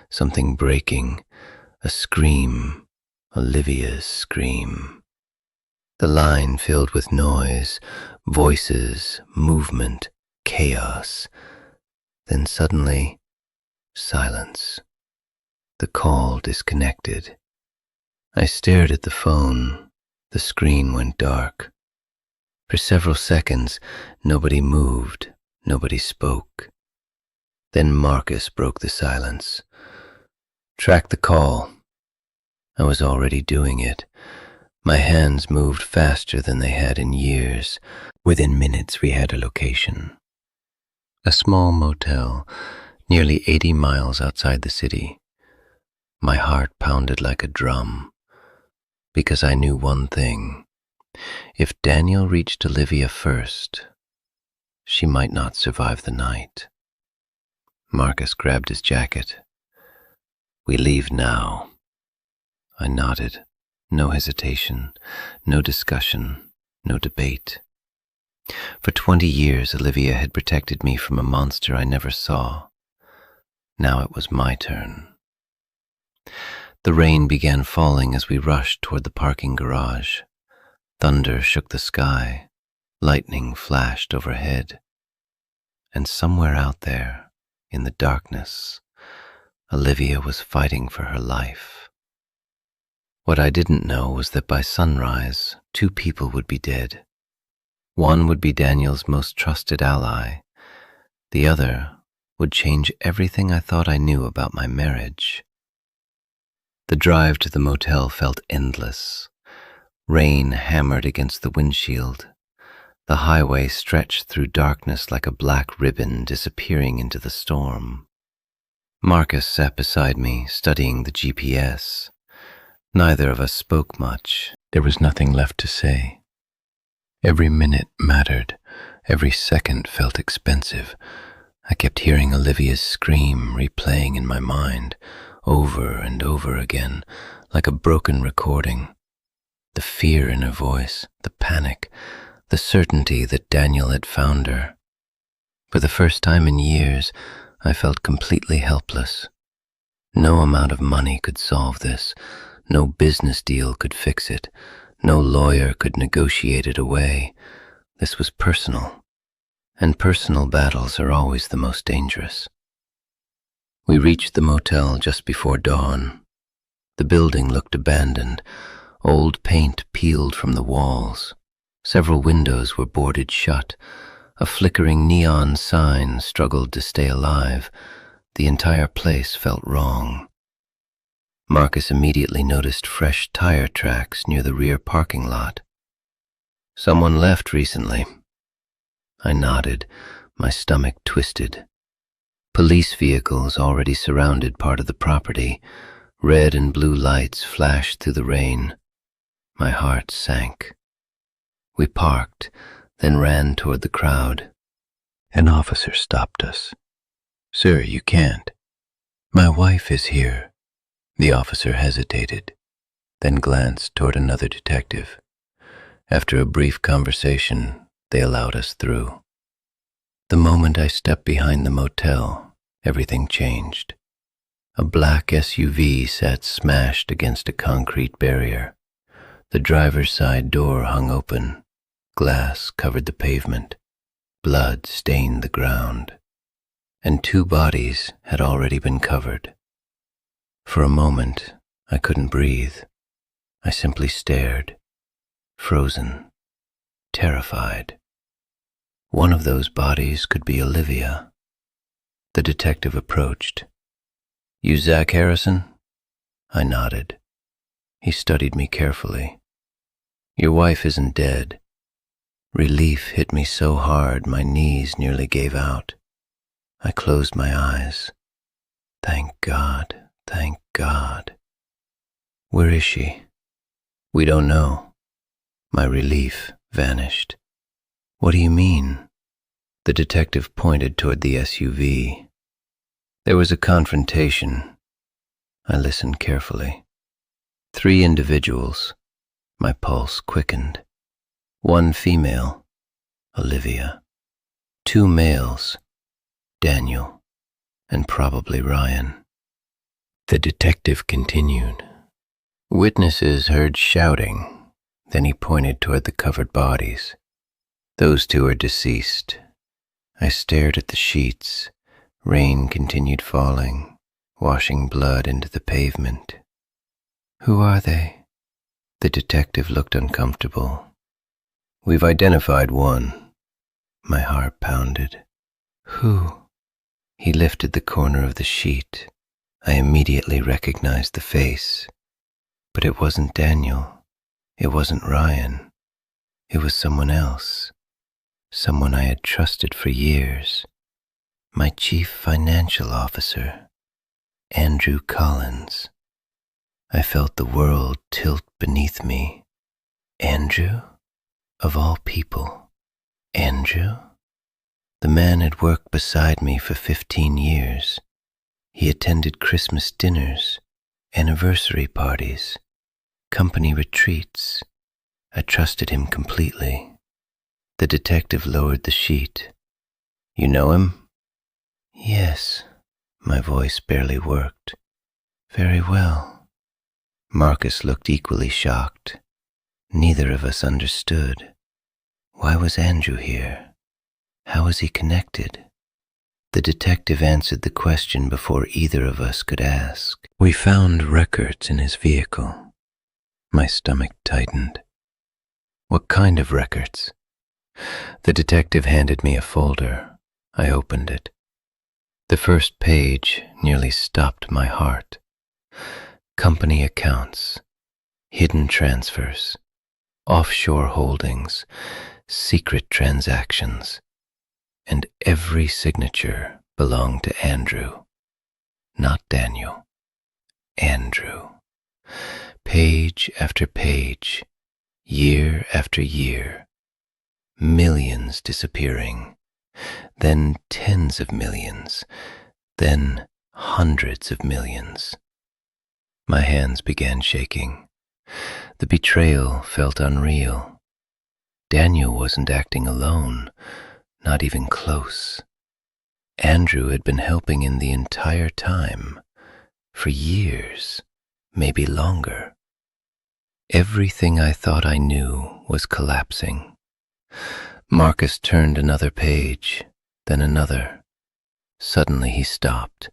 something breaking, a scream, Olivia's scream. The line filled with noise, voices, movement, chaos. Then suddenly, silence. The call disconnected. I stared at the phone. The screen went dark. For several seconds, nobody moved, nobody spoke. Then Marcus broke the silence. Track the call. I was already doing it. My hands moved faster than they had in years. Within minutes, we had a location. A small motel, nearly 80 miles outside the city. My heart pounded like a drum, because I knew one thing. If Daniel reached Olivia first, she might not survive the night. Marcus grabbed his jacket. We leave now. I nodded. No hesitation, no discussion, no debate. For 20 years, Olivia had protected me from a monster I never saw. Now it was my turn. The rain began falling as we rushed toward the parking garage. Thunder shook the sky. Lightning flashed overhead. And somewhere out there, in the darkness, Olivia was fighting for her life. What I didn't know was that by sunrise, 2 people would be dead. One would be Daniel's most trusted ally. The other would change everything I thought I knew about my marriage. The drive to the motel felt endless. Rain hammered against the windshield. The highway stretched through darkness like a black ribbon disappearing into the storm. Marcus sat beside me, studying the GPS. Neither of us spoke much. There was nothing left to say. Every minute mattered. Every second felt expensive. I kept hearing Olivia's scream replaying in my mind, over and over again, like a broken recording. The fear in her voice, the panic, the certainty that Daniel had found her. For the first time in years, I felt completely helpless. No amount of money could solve this. No business deal could fix it. No lawyer could negotiate it away. This was personal, and personal battles are always the most dangerous. We reached the motel just before dawn. The building looked abandoned. Old paint peeled from the walls. Several windows were boarded shut. A flickering neon sign struggled to stay alive. The entire place felt wrong. Marcus immediately noticed fresh tire tracks near the rear parking lot. "Someone left recently." I nodded, my stomach twisted. Police vehicles already surrounded part of the property. Red and blue lights flashed through the rain. My heart sank. We parked, then ran toward the crowd. An officer stopped us. "Sir, you can't. My wife is here." The officer hesitated, then glanced toward another detective. After a brief conversation, they allowed us through. The moment I stepped behind the motel, everything changed. A black SUV sat smashed against a concrete barrier. The driver's side door hung open. Glass covered the pavement. Blood stained the ground. And 2 bodies had already been covered. For a moment, I couldn't breathe. I simply stared, frozen, terrified. One of those bodies could be Olivia. The detective approached. "You Zack Harrison?" I nodded. He studied me carefully. "Your wife isn't dead." Relief hit me so hard my knees nearly gave out. I closed my eyes. Thank God, thank God. "Where is she?" "We don't know." My relief vanished. "What do you mean?" The detective pointed toward the SUV. "There was a confrontation." I listened carefully. 3 individuals. My pulse quickened. 1 female, Olivia. 2 males, Daniel, and probably Ryan. The detective continued. "Witnesses heard shouting." Then he pointed toward the covered bodies. "Those 2 are deceased." I stared at the sheets. Rain continued falling, washing blood into the pavement. "Who are they?" The detective looked uncomfortable. "We've identified one." My heart pounded. "Who?" He lifted the corner of the sheet. I immediately recognized the face. But it wasn't Daniel. It wasn't Ryan. It was someone else. Someone I had trusted for years. My chief financial officer, Andrew Collins. I felt the world tilt beneath me. Andrew? Of all people, Andrew? The man had worked beside me for 15 years. He attended Christmas dinners, anniversary parties, company retreats. I trusted him completely. The detective lowered the sheet. "You know him?" "Yes." My voice barely worked. "Very well." Marcus looked equally shocked. Neither of us understood. Why was Andrew here? How was he connected? The detective answered the question before either of us could ask. "We found records in his vehicle." My stomach tightened. "What kind of records?" The detective handed me a folder. I opened it. The first page nearly stopped my heart. Company accounts, hidden transfers, offshore holdings, secret transactions, and every signature belonged to Andrew, not Daniel. Andrew. Page after page, year after year, millions disappearing, then tens of millions, then hundreds of millions. My hands began shaking. The betrayal felt unreal. Daniel wasn't acting alone, not even close. Andrew had been helping in the entire time, for years, maybe longer. Everything I thought I knew was collapsing. Marcus turned another page, then another. Suddenly he stopped.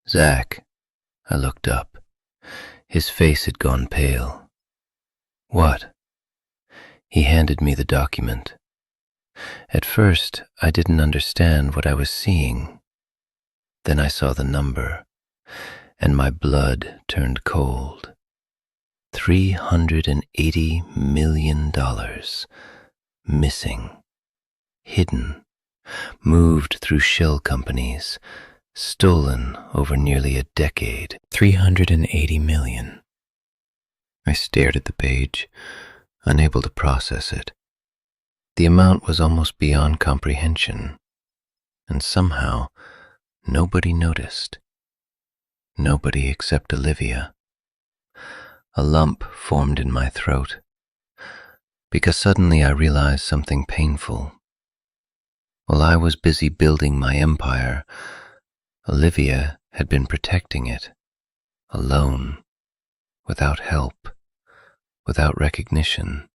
Zack. I looked up. His face had gone pale. What? He handed me the document. At first, I didn't understand what I was seeing. Then I saw the number, and my blood turned cold. $380 million. Missing. Hidden. Moved through shell companies. Stolen over nearly a decade. 380 million. I stared at the page, unable to process it. The amount was almost beyond comprehension, and somehow nobody noticed. Nobody except Olivia. A lump formed in my throat, because suddenly I realized something painful. While I was busy building my empire, Olivia had been protecting it, alone, without help, without recognition,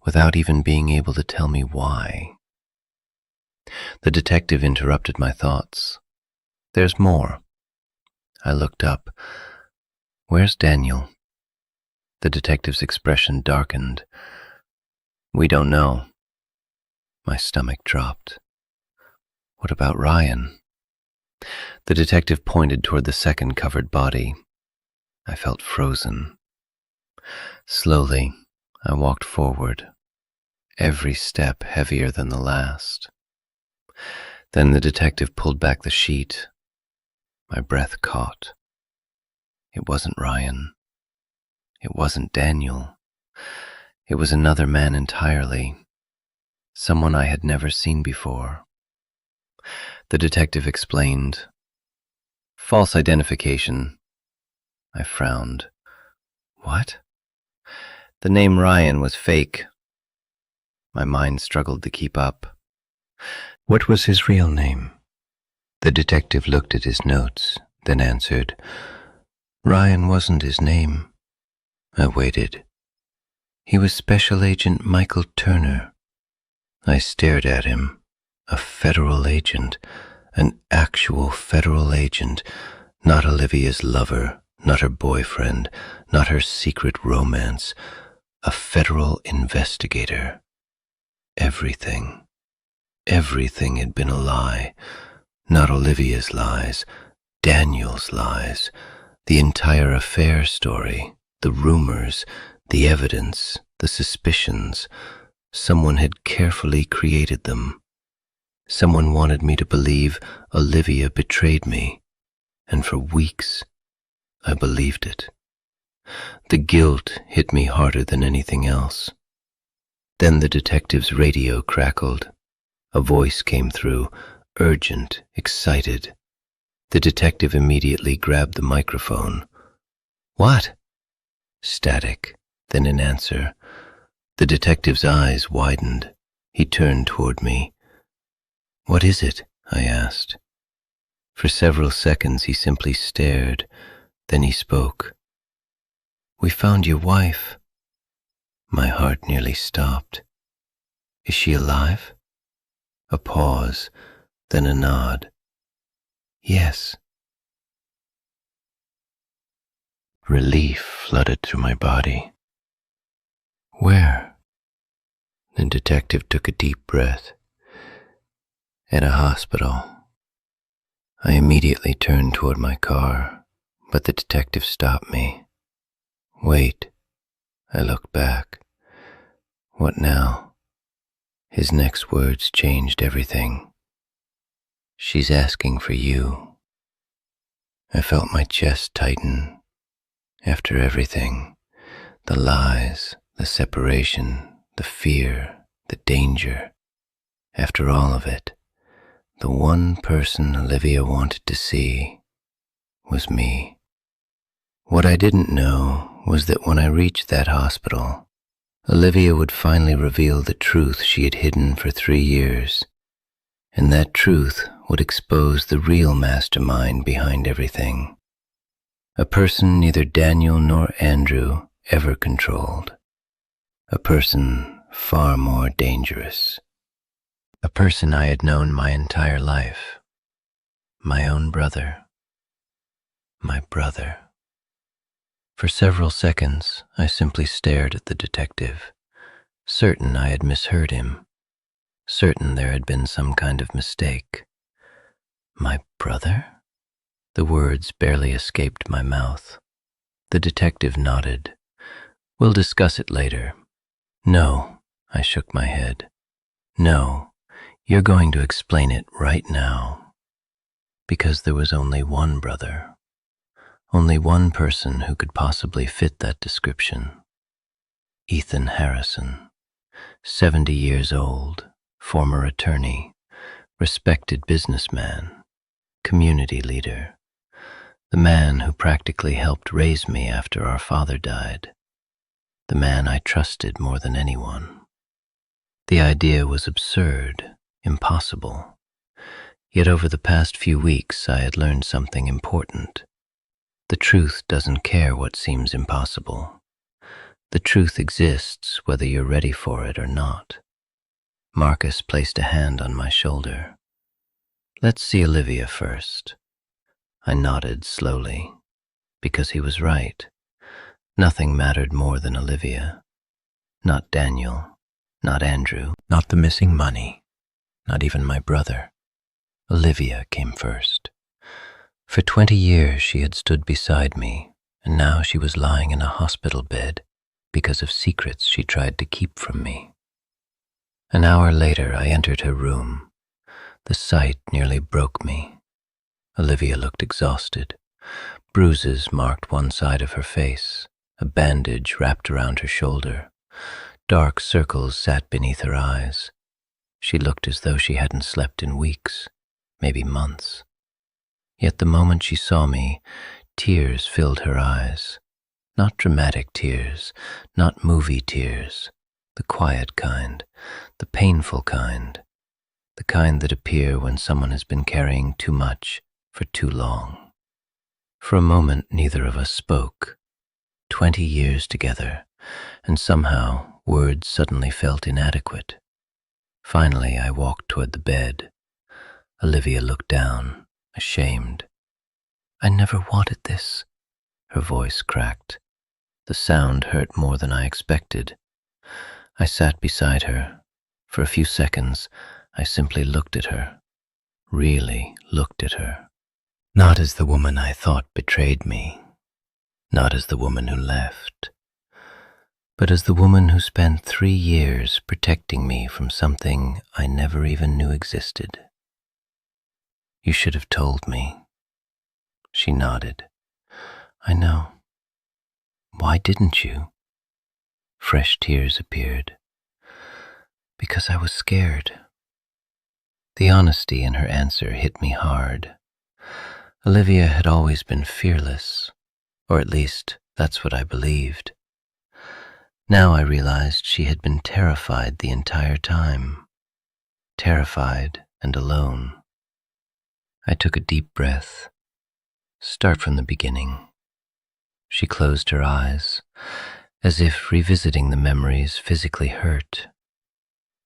without even being able to tell me why. The detective interrupted my thoughts. There's more. I looked up. Where's Daniel? The detective's expression darkened. We don't know. My stomach dropped. What about Ryan? The detective pointed toward the second covered body. I felt frozen. Slowly, I walked forward, every step heavier than the last. Then the detective pulled back the sheet. My breath caught. It wasn't Ryan. It wasn't Daniel. It was another man entirely, someone I had never seen before. The detective explained. False identification. I frowned. What? The name Ryan was fake. My mind struggled to keep up. What was his real name? The detective looked at his notes, then answered, Ryan wasn't his name. I waited. He was Special Agent Michael Turner. I stared at him. A federal agent, an actual federal agent, not Olivia's lover, not her boyfriend, not her secret romance, a federal investigator. Everything had been a lie, not Olivia's lies, Daniel's lies, the entire affair story, the rumors, the evidence, the suspicions. Someone had carefully created them. Someone wanted me to believe Olivia betrayed me, and for weeks I believed it. The guilt hit me harder than anything else. Then the detective's radio crackled. A voice came through, urgent, excited. The detective immediately grabbed the microphone. What? Static, then an answer. The detective's eyes widened. He turned toward me. What is it? I asked. For several seconds he simply stared. Then he spoke. We found your wife. My heart nearly stopped. Is she alive? A pause, then a nod. Yes. Relief flooded through my body. Where? The detective took a deep breath. At a hospital. I immediately turned toward my car, but the detective stopped me. Wait, I looked back. What now? His next words changed everything. She's asking for you. I felt my chest tighten. After everything, the lies, the separation, the fear, the danger, after all of it, the one person Olivia wanted to see was me. What I didn't know was that when I reached that hospital, Olivia would finally reveal the truth she had hidden for 3 years, and that truth would expose the real mastermind behind everything. A person neither Daniel nor Andrew ever controlled. A person far more dangerous. A person I had known my entire life. My own brother. My brother. For several seconds, I simply stared at the detective, certain I had misheard him, certain there had been some kind of mistake. My brother? The words barely escaped my mouth. The detective nodded. We'll discuss it later. No, I shook my head. No, you're going to explain it right now. Because there was only one brother. Only one person who could possibly fit that description. Ethan Harrison, 70 years old, former attorney, respected businessman, community leader, the man who practically helped raise me after our father died, the man I trusted more than anyone. The idea was absurd, impossible. Yet over the past few weeks I had learned something important. The truth doesn't care what seems impossible. The truth exists whether you're ready for it or not. Marcus placed a hand on my shoulder. Let's see Olivia first. I nodded slowly, because he was right. Nothing mattered more than Olivia. Not Daniel, not Andrew, not the missing money, not even my brother. Olivia came first. For 20 years she had stood beside me, and now she was lying in a hospital bed because of secrets she tried to keep from me. An hour later I entered her room. The sight nearly broke me. Olivia looked exhausted. Bruises marked one side of her face, a bandage wrapped around her shoulder. Dark circles sat beneath her eyes. She looked as though she hadn't slept in weeks, maybe months. Yet the moment she saw me, tears filled her eyes. Not dramatic tears, not movie tears, the quiet kind, the painful kind, the kind that appear when someone has been carrying too much for too long. For a moment neither of us spoke. 20 years together, and somehow words suddenly felt inadequate. Finally I walked toward the bed. Olivia looked down, ashamed. I never wanted this. Her voice cracked. The sound hurt more than I expected. I sat beside her. For a few seconds, I simply looked at her. Really looked at her. Not as the woman I thought betrayed me. Not as the woman who left. But as the woman who spent 3 years protecting me from something I never even knew existed. You should have told me. She nodded. I know. Why didn't you? Fresh tears appeared. Because I was scared. The honesty in her answer hit me hard. Olivia had always been fearless, or at least that's what I believed. Now I realized she had been terrified the entire time. Terrified and alone. I took a deep breath. Start from the beginning. She closed her eyes, as if revisiting the memories physically hurt.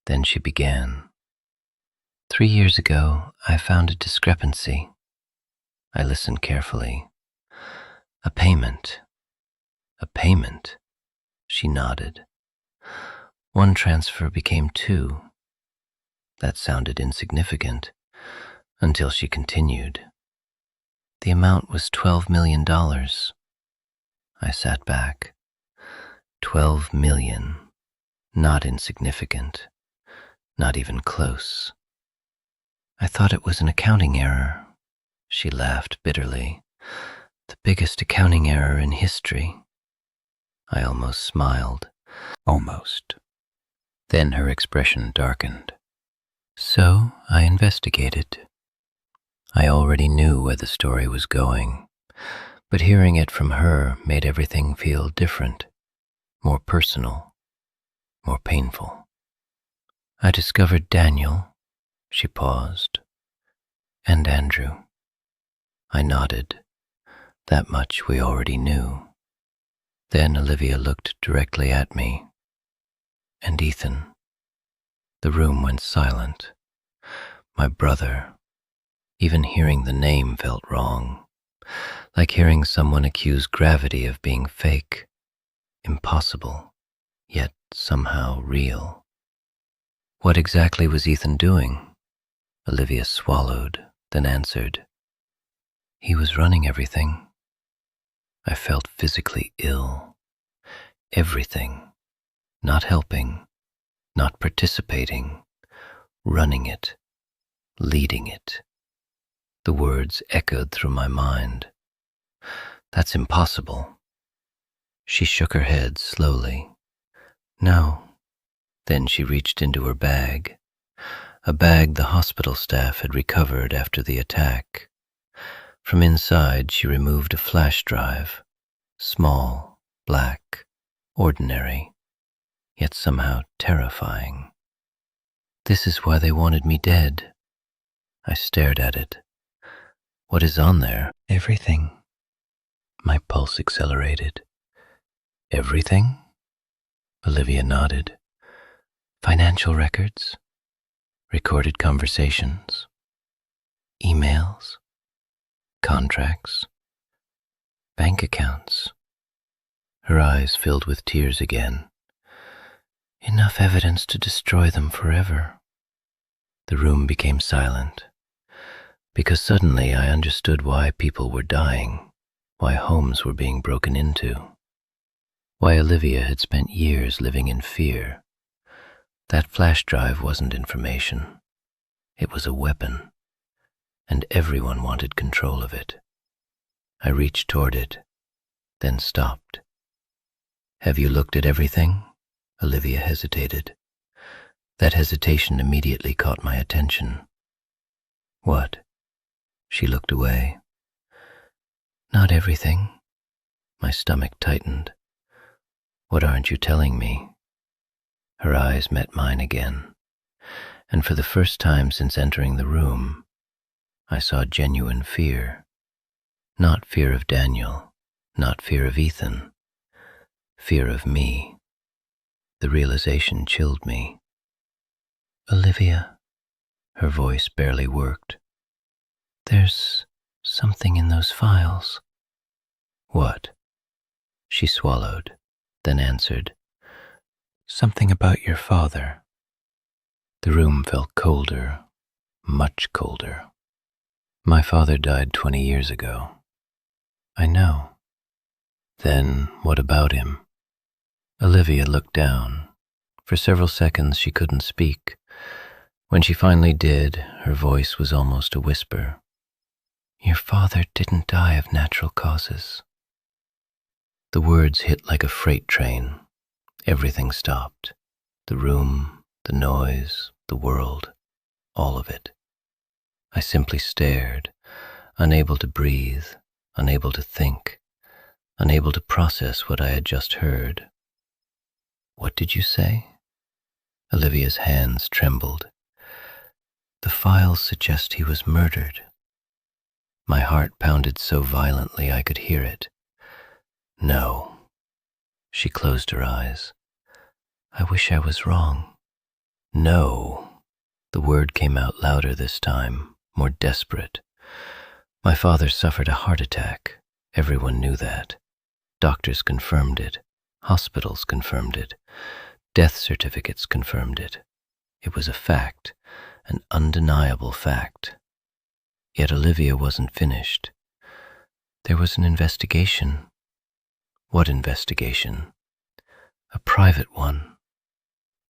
Then she began. 3 years ago, I found a discrepancy. I listened carefully. A payment. A payment. She nodded. 1 transfer became 2. That sounded insignificant, until she continued. The amount was $12 million. I sat back. 12 million. Not insignificant. Not even close. I thought it was an accounting error. She laughed bitterly. The biggest accounting error in history. I almost smiled. Almost. Then her expression darkened. So I investigated. I already knew where the story was going, but hearing it from her made everything feel different, more personal, more painful. I discovered Daniel, she paused, and Andrew. I nodded. That much we already knew. Then Olivia looked directly at me. And Ethan. The room went silent. My brother. Even hearing the name felt wrong, like hearing someone accuse gravity of being fake, impossible, yet somehow real. What exactly was Ethan doing? Olivia swallowed, then answered. He was running everything. I felt physically ill. Everything. Not helping, not participating, running it, leading it. The words echoed through my mind. That's impossible. She shook her head slowly. No. Then she reached into her bag, a bag the hospital staff had recovered after the attack. From inside she removed a flash drive, small, black, ordinary, yet somehow terrifying. This is why they wanted me dead. I stared at it. What is on there? Everything. My pulse accelerated. Everything? Olivia nodded. Financial records, recorded conversations, emails, contracts, bank accounts. Her eyes filled with tears again. Enough evidence to destroy them forever. The room became silent, because suddenly I understood why people were dying, why homes were being broken into, why Olivia had spent years living in fear. That flash drive wasn't information. It was a weapon, and everyone wanted control of it. I reached toward it, then stopped. Have you looked at everything? Olivia hesitated. That hesitation immediately caught my attention. What? She looked away. Not everything. My stomach tightened. What aren't you telling me? Her eyes met mine again, and for the first time since entering the room, I saw genuine fear. Not fear of Daniel, not fear of Ethan, fear of me. The realization chilled me. Olivia, her voice barely worked. There's something in those files. What? She swallowed, then answered. Something about your father. The room felt colder, much colder. My father died 20 years ago. I know. Then what about him? Olivia looked down. For several seconds she couldn't speak. When she finally did, her voice was almost a whisper. Your father didn't die of natural causes. The words hit like a freight train. Everything stopped. The room, the noise, the world, all of it. I simply stared, unable to breathe, unable to think, unable to process what I had just heard. What did you say? Olivia's hands trembled. The files suggest he was murdered. My heart pounded so violently I could hear it. No. She closed her eyes. I wish I was wrong. No. The word came out louder this time, more desperate. My father suffered a heart attack. Everyone knew that. Doctors confirmed it. Hospitals confirmed it. Death certificates confirmed it. It was a fact, an undeniable fact. Yet Olivia wasn't finished. There was an investigation. What investigation? A private one.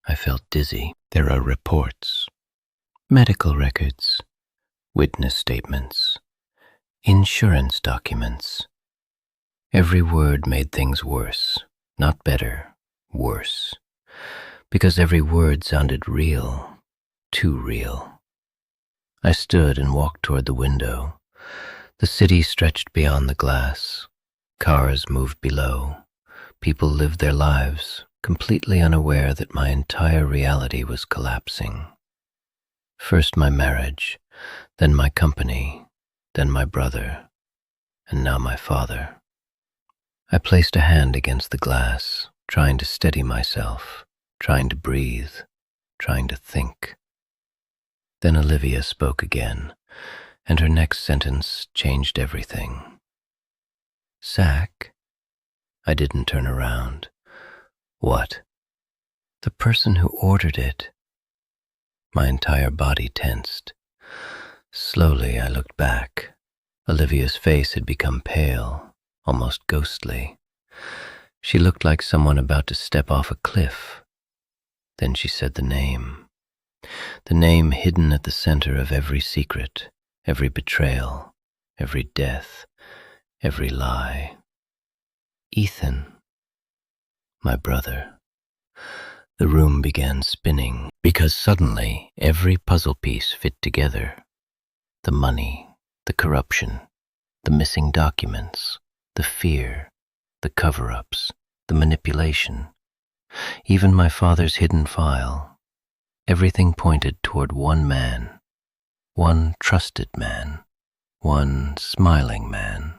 I felt dizzy. There are reports, medical records, witness statements, insurance documents. Every word made things worse, not better, worse. Because every word sounded real, too real. I stood and walked toward the window. The city stretched beyond the glass. Cars moved below. People lived their lives, completely unaware that my entire reality was collapsing. First my marriage, then my company, then my brother, and now my father. I placed a hand against the glass, trying to steady myself, trying to breathe, trying to think. Then Olivia spoke again, and her next sentence changed everything. Zack? I didn't turn around. What? The person who ordered it. My entire body tensed. Slowly I looked back. Olivia's face had become pale, almost ghostly. She looked like someone about to step off a cliff. Then she said the name hidden at the center of every secret, every betrayal, every death, every lie. Ethan. My brother. The room began spinning because suddenly every puzzle piece fit together. The money, the corruption, the missing documents, the fear, the cover-ups, the manipulation, even my father's hidden file. Everything pointed toward one man, one trusted man, one smiling man,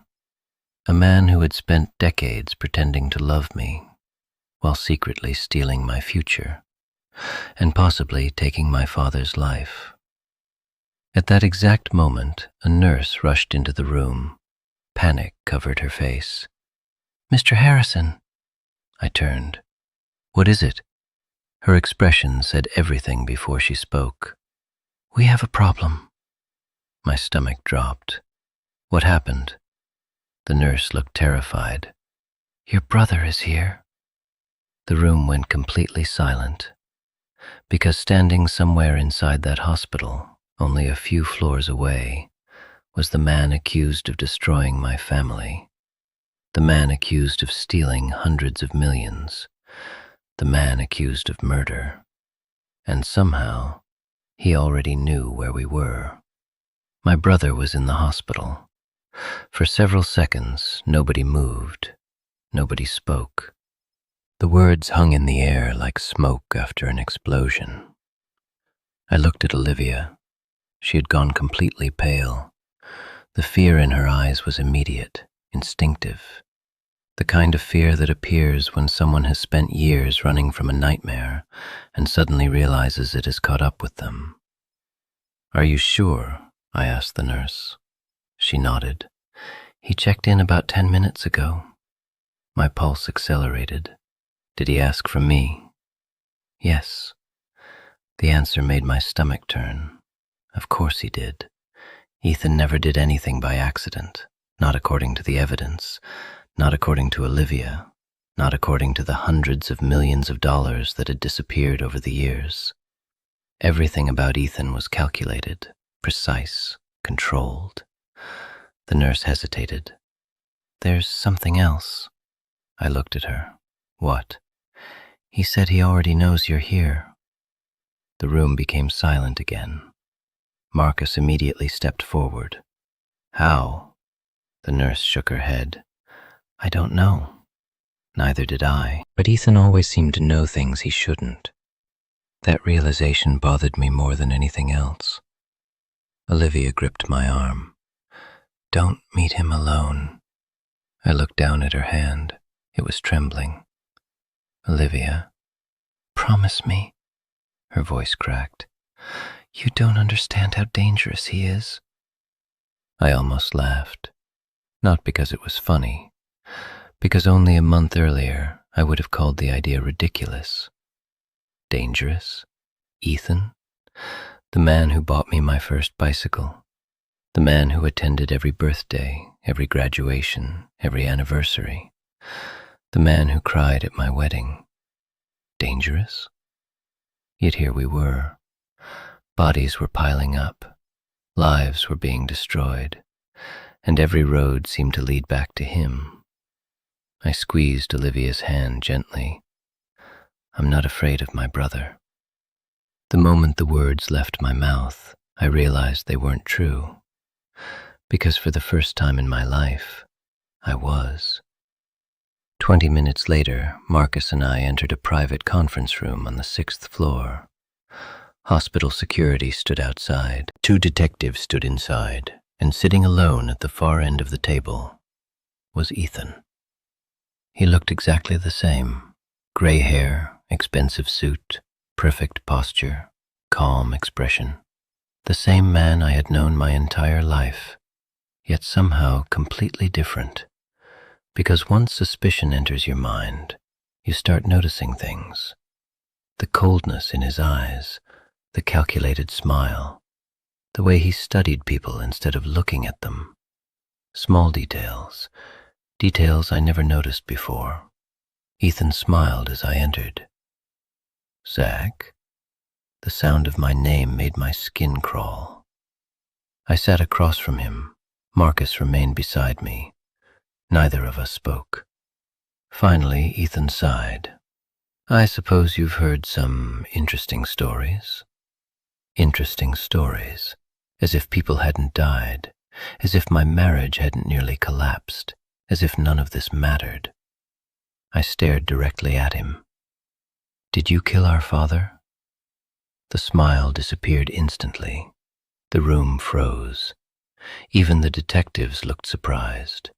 a man who had spent decades pretending to love me while secretly stealing my future and possibly taking my father's life. At that exact moment, a nurse rushed into the room. Panic covered her face. "Mr. Harrison." I turned. "What is it?" Her expression said everything before she spoke. "We have a problem." My stomach dropped. What happened? The nurse looked terrified. "Your brother is here." The room went completely silent, because standing somewhere inside that hospital, only a few floors away, was the man accused of destroying my family, the man accused of stealing hundreds of millions, the man accused of murder. And somehow, he already knew where we were. My brother was in the hospital. For several seconds, nobody moved, nobody spoke. The words hung in the air like smoke after an explosion. I looked at Olivia. She had gone completely pale. The fear in her eyes was immediate, instinctive. The kind of fear that appears when someone has spent years running from a nightmare and suddenly realizes it has caught up with them. "Are you sure?" I asked the nurse. She nodded. "He checked in about 10 minutes ago." My pulse accelerated. Did he ask for me? Yes. The answer made my stomach turn. Of course he did. Ethan never did anything by accident, not according to the evidence, not according to Olivia, not according to the hundreds of millions of dollars that had disappeared over the years. Everything about Ethan was calculated, precise, controlled. The nurse hesitated. "There's something else." I looked at her. "What?" "He said he already knows you're here." The room became silent again. Marcus immediately stepped forward. "How?" The nurse shook her head. "I don't know." Neither did I. But Ethan always seemed to know things he shouldn't. That realization bothered me more than anything else. Olivia gripped my arm. "Don't meet him alone." I looked down at her hand. It was trembling. "Olivia." "Promise me." Her voice cracked. "You don't understand how dangerous he is." I almost laughed. Not because it was funny, because only a month earlier I would have called the idea ridiculous. Dangerous? Ethan? The man who bought me my first bicycle. The man who attended every birthday, every graduation, every anniversary. The man who cried at my wedding. Dangerous? Yet here we were. Bodies were piling up, lives were being destroyed, and every road seemed to lead back to him. I squeezed Olivia's hand gently. I'm not afraid of my brother. The moment the words left my mouth, I realized they weren't true, because for the first time in my life, I was. 20 minutes later, Marcus and I entered a private conference room on the 6th floor. Hospital security stood outside. 2 detectives stood inside, and sitting alone at the far end of the table was Ethan. He looked exactly the same. Gray hair, expensive suit, perfect posture, calm expression. The same man I had known my entire life, yet somehow completely different. Because once suspicion enters your mind, you start noticing things. The coldness in his eyes, the calculated smile, the way he studied people instead of looking at them. Small details, details I never noticed before. Ethan smiled as I entered. Zack? The sound of my name made my skin crawl. I sat across from him. Marcus remained beside me. Neither of us spoke. Finally, Ethan sighed. I suppose you've heard some interesting stories? Interesting stories, as if people hadn't died, as if my marriage hadn't nearly collapsed, as if none of this mattered. I stared directly at him. Did you kill our father? The smile disappeared instantly. The room froze. Even the detectives looked surprised.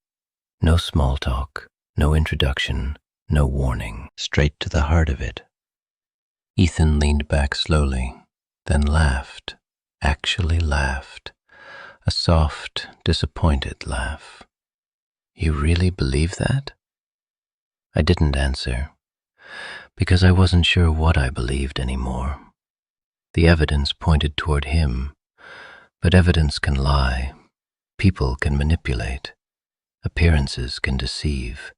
No small talk, no introduction, no warning. Straight to the heart of it. Ethan leaned back slowly, then laughed, actually laughed. A soft, disappointed laugh. You really believe that? I didn't answer, because I wasn't sure what I believed anymore. The evidence pointed toward him, but evidence can lie. People can manipulate. Appearances can deceive.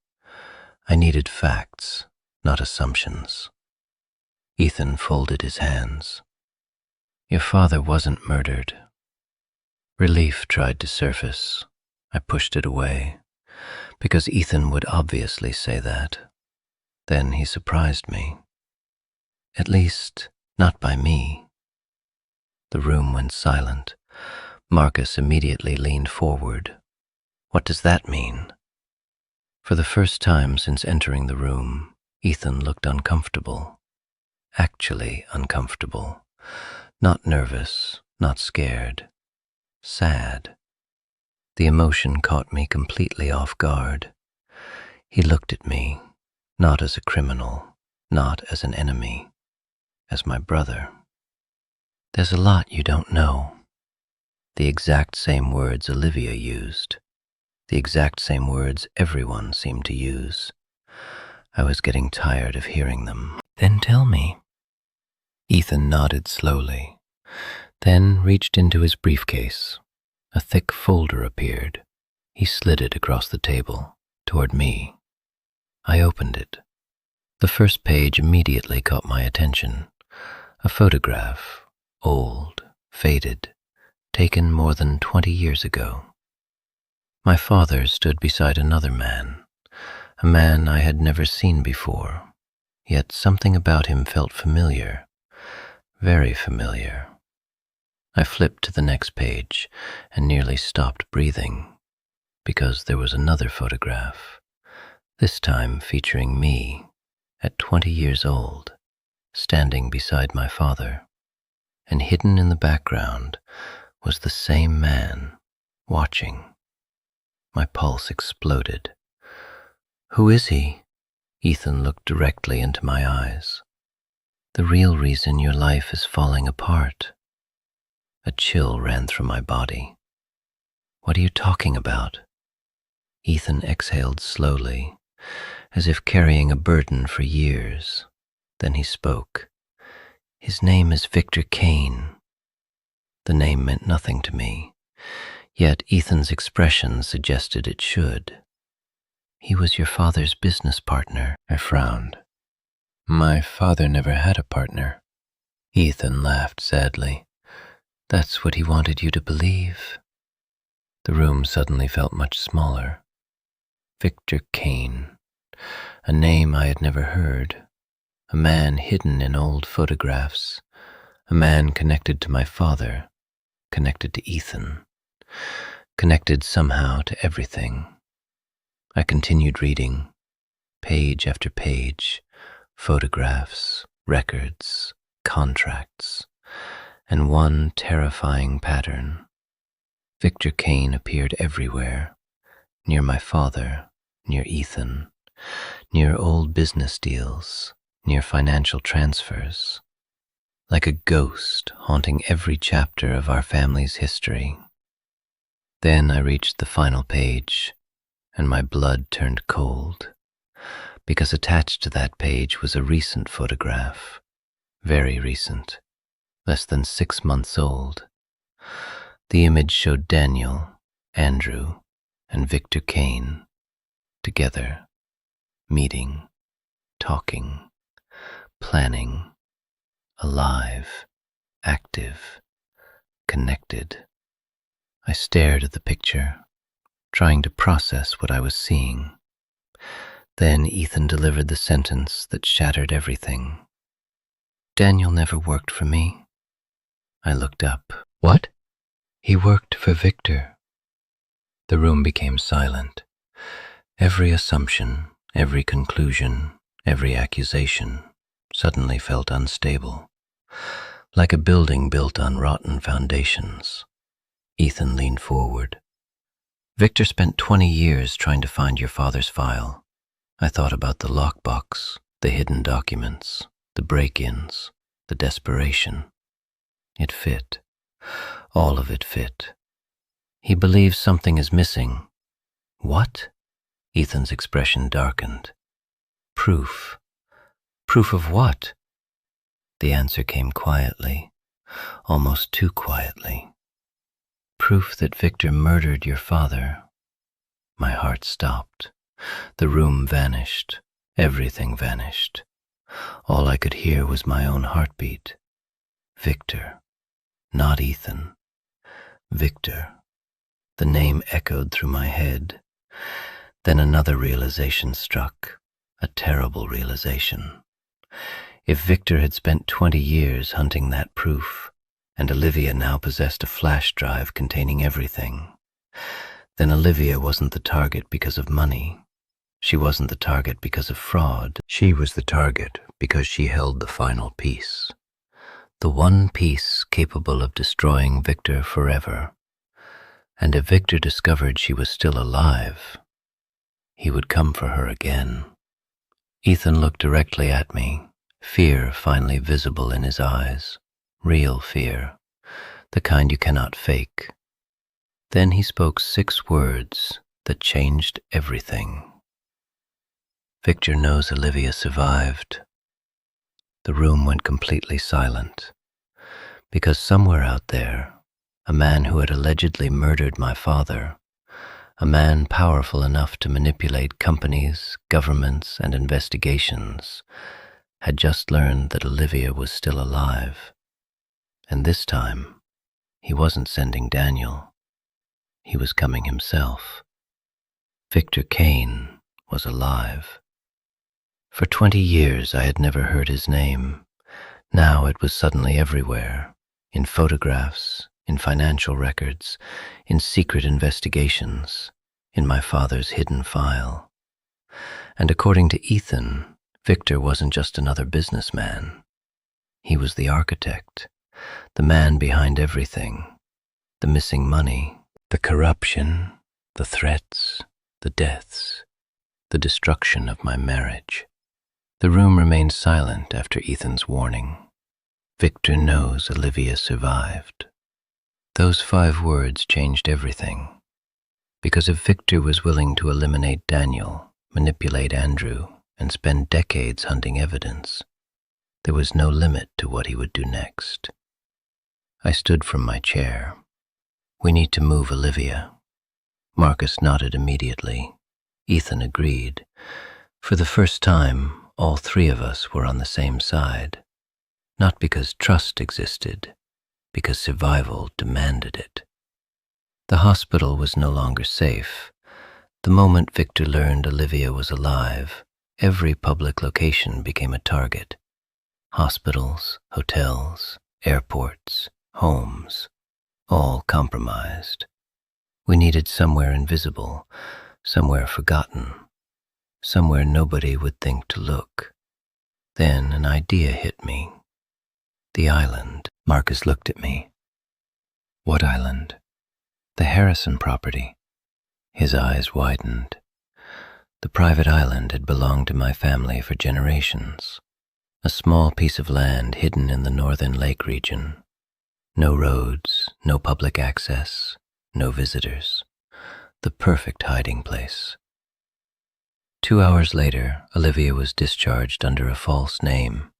I needed facts, not assumptions. Ethan folded his hands. Your father wasn't murdered. Relief tried to surface. I pushed it away, because Ethan would obviously say that. Then he surprised me. At least, not by me. The room went silent. Marcus immediately leaned forward. What does that mean? For the first time since entering the room, Ethan looked uncomfortable. Actually uncomfortable. Not nervous, not scared. Sad. The emotion caught me completely off guard. He looked at me, not as a criminal, not as an enemy, as my brother. There's a lot you don't know. The exact same words Olivia used. The exact same words everyone seemed to use. I was getting tired of hearing them. Then tell me. Ethan nodded slowly, then reached into his briefcase. A thick folder appeared. He slid it across the table, toward me. I opened it. The first page immediately caught my attention. A photograph, old, faded, taken more than 20 years ago. My father stood beside another man, a man I had never seen before, yet something about him felt familiar, very familiar. I flipped to the next page and nearly stopped breathing, because there was another photograph, this time featuring me, at 20 years old, standing beside my father, and hidden in the background was the same man, watching. My pulse exploded. Who is he? Ethan looked directly into my eyes. The real reason your life is falling apart. A chill ran through my body. What are you talking about? Ethan exhaled slowly, as if carrying a burden for years. Then he spoke. His name is Victor Kane. The name meant nothing to me. Yet Ethan's expression suggested it should. He was your father's business partner. I frowned. My father never had a partner. Ethan laughed sadly. That's what he wanted you to believe. The room suddenly felt much smaller. Victor Kane, a name I had never heard, a man hidden in old photographs, a man connected to my father, connected to Ethan, connected somehow to everything. I continued reading, page after page, photographs, records, contracts, and one terrifying pattern. Victor Kane appeared everywhere, near my father, near Ethan, near old business deals, near financial transfers, like a ghost haunting every chapter of our family's history. Then I reached the final page, and my blood turned cold, because attached to that page was a recent photograph, very recent, less than 6 months old. The image showed Daniel, Andrew, and Victor Kane together, meeting, talking, planning, alive, active, connected. I stared at the picture, trying to process what I was seeing. Then Ethan delivered the sentence that shattered everything. Daniel never worked for me. I looked up. What? He worked for Victor. The room became silent. Every assumption, every conclusion, every accusation suddenly felt unstable, like a building built on rotten foundations. Ethan leaned forward. Victor spent 20 years trying to find your father's file. I thought about the lockbox, the hidden documents, the break-ins, the desperation. It fit. All of it fit. He believes something is missing. What? Ethan's expression darkened. Proof. Proof of what? The answer came quietly, almost too quietly. Proof that Victor murdered your father. My heart stopped. The room vanished. Everything vanished. All I could hear was my own heartbeat. Victor. Not Ethan. Victor. The name echoed through my head. Then another realization struck, a terrible realization. If Victor had spent 20 years hunting that proof, and Olivia now possessed a flash drive containing everything, then Olivia wasn't the target because of money. She wasn't the target because of fraud. She was the target because she held the final piece. The one piece capable of destroying Victor forever. And if Victor discovered she was still alive, he would come for her again. Ethan looked directly at me, fear finally visible in his eyes, real fear, the kind you cannot fake. Then he spoke 6 words that changed everything. Victor knows Olivia survived. The room went completely silent, because somewhere out there, a man who had allegedly murdered my father, a man powerful enough to manipulate companies, governments, and investigations, had just learned that Olivia was still alive. And this time, he wasn't sending Daniel. He was coming himself. Victor Kane was alive. For 20 years I had never heard his name. Now it was suddenly everywhere, in photographs, in financial records, in secret investigations, in my father's hidden file. And according to Ethan, Victor wasn't just another businessman. He was the architect, the man behind everything, the missing money, the corruption, the threats, the deaths, the destruction of my marriage. The room remained silent after Ethan's warning. Victor knows Olivia survived. Those 5 words changed everything. Because if Victor was willing to eliminate Daniel, manipulate Andrew, and spend decades hunting evidence, there was no limit to what he would do next. I stood from my chair. We need to move Olivia. Marcus nodded immediately. Ethan agreed. For the first time, all three of us were on the same side, not because trust existed, because survival demanded it. The hospital was no longer safe. The moment Victor learned Olivia was alive, every public location became a target. Hospitals, hotels, airports, homes, all compromised. We needed somewhere invisible, somewhere forgotten, somewhere nobody would think to look. Then an idea hit me. The island. Marcus looked at me. What island? The Harrison property. His eyes widened. The private island had belonged to my family for generations. A small piece of land hidden in the northern lake region. No roads, no public access, no visitors. The perfect hiding place. 2 hours later, Olivia was discharged under a false name.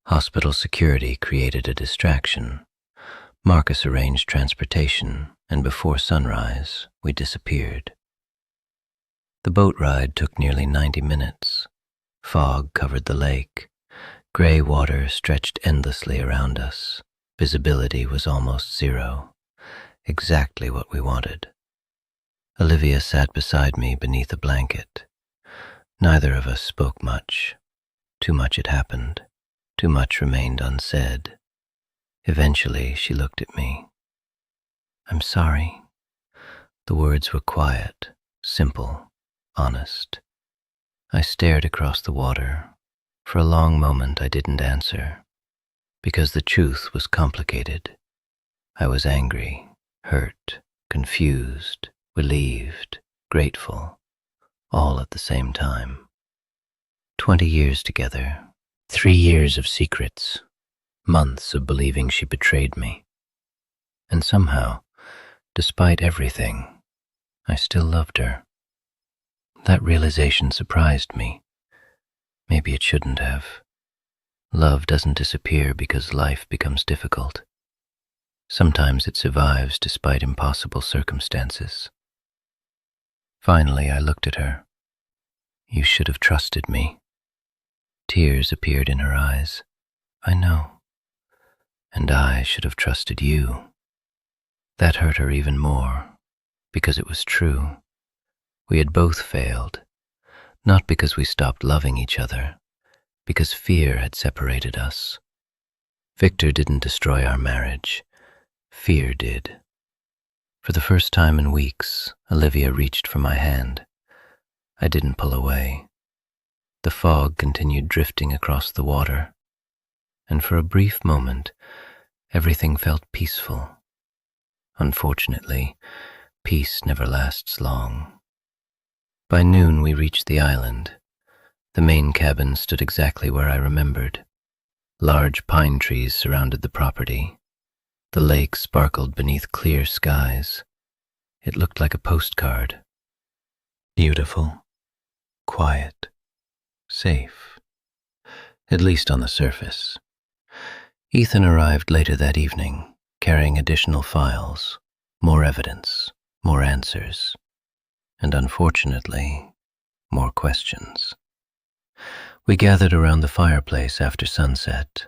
Hospital security created a distraction. Marcus arranged transportation, and before sunrise, we disappeared. The boat ride took nearly 90 minutes. Fog covered the lake. Gray water stretched endlessly around us. Visibility was almost zero. Exactly what we wanted. Olivia sat beside me beneath a blanket. Neither of us spoke much. Too much had happened. Too much remained unsaid. Eventually, she looked at me. "I'm sorry." The words were quiet, simple, honest. I stared across the water. For a long moment, I didn't answer, because the truth was complicated. I was angry, hurt, confused, relieved, grateful, all at the same time. 20 years together, 3 years of secrets, months of believing she betrayed me. And somehow, despite everything, I still loved her. That realization surprised me. Maybe it shouldn't have. Love doesn't disappear because life becomes difficult. Sometimes it survives despite impossible circumstances. Finally, I looked at her. "You should have trusted me." Tears appeared in her eyes. "I know. And I should have trusted you." That hurt her even more, because it was true. We had both failed, not because we stopped loving each other, because fear had separated us. Victor didn't destroy our marriage. Fear did. For the first time in weeks, Olivia reached for my hand. I didn't pull away. The fog continued drifting across the water, and for a brief moment, everything felt peaceful. Unfortunately, peace never lasts long. By noon, we reached the island. The main cabin stood exactly where I remembered. Large pine trees surrounded the property. The lake sparkled beneath clear skies. It looked like a postcard. Beautiful, quiet, safe, at least on the surface. Ethan arrived later that evening, carrying additional files, more evidence, more answers, and unfortunately, more questions. We gathered around the fireplace after sunset.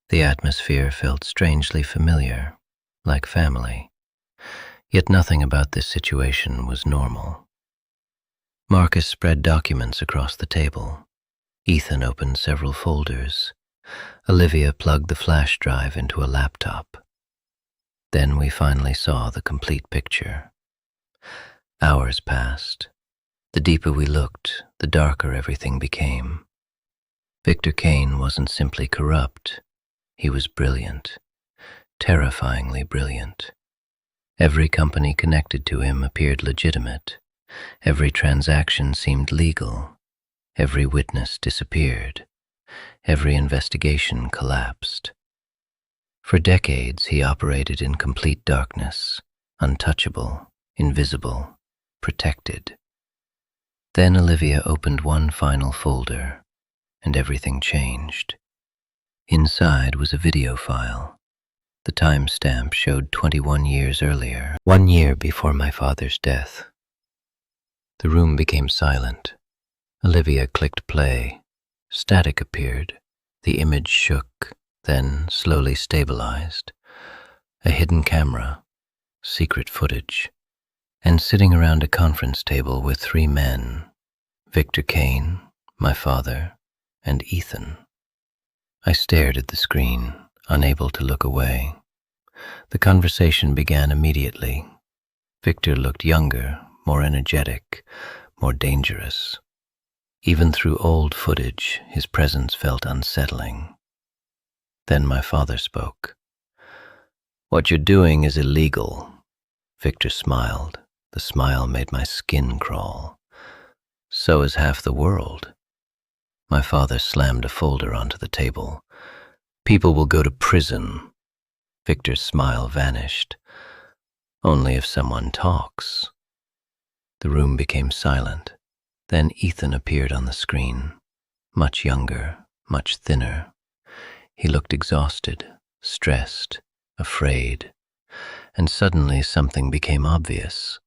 The atmosphere felt strangely familiar, like family. Yet nothing about this situation was normal. Marcus spread documents across the table. Ethan opened several folders. Olivia plugged the flash drive into a laptop. Then we finally saw the complete picture. Hours passed. The deeper we looked, the darker everything became. Victor Kane wasn't simply corrupt. He was brilliant, terrifyingly brilliant. Every company connected to him appeared legitimate. Every transaction seemed legal. Every witness disappeared. Every investigation collapsed. For decades, he operated in complete darkness, untouchable, invisible, protected. Then Olivia opened one final folder, and everything changed. Inside was a video file. The timestamp showed 21 years earlier, 1 year before my father's death. The room became silent. Olivia clicked play. Static appeared. The image shook, then slowly stabilized. A hidden camera, secret footage, and sitting around a conference table were three men, Victor Kane, my father, and Ethan. I stared at the screen, unable to look away. The conversation began immediately. Victor looked younger, more energetic, more dangerous. Even through old footage, his presence felt unsettling. Then my father spoke. "What you're doing is illegal." Victor smiled. The smile made my skin crawl. "So is half the world." My father slammed a folder onto the table. "People will go to prison." Victor's smile vanished. "Only if someone talks." The room became silent. Then Ethan appeared on the screen, much younger, much thinner. He looked exhausted, stressed, afraid, and suddenly something became obvious.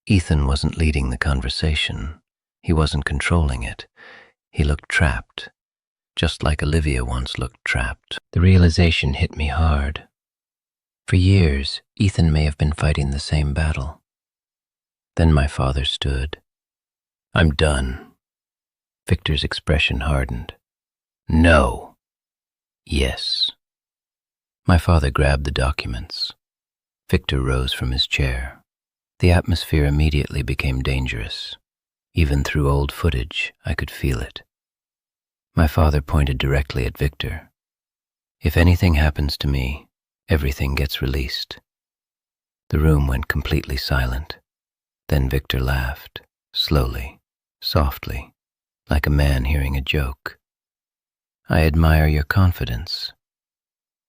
Ethan wasn't leading the conversation. He wasn't controlling it. He looked trapped, just like Olivia once looked trapped. The realization hit me hard. For years, Ethan may have been fighting the same battle. Then my father stood. "I'm done." Victor's expression hardened. "No." "Yes." My father grabbed the documents. Victor rose from his chair. The atmosphere immediately became dangerous. Even through old footage, I could feel it. My father pointed directly at Victor. "If anything happens to me, everything gets released." The room went completely silent. Then Victor laughed, slowly, softly, like a man hearing a joke. "I admire your confidence."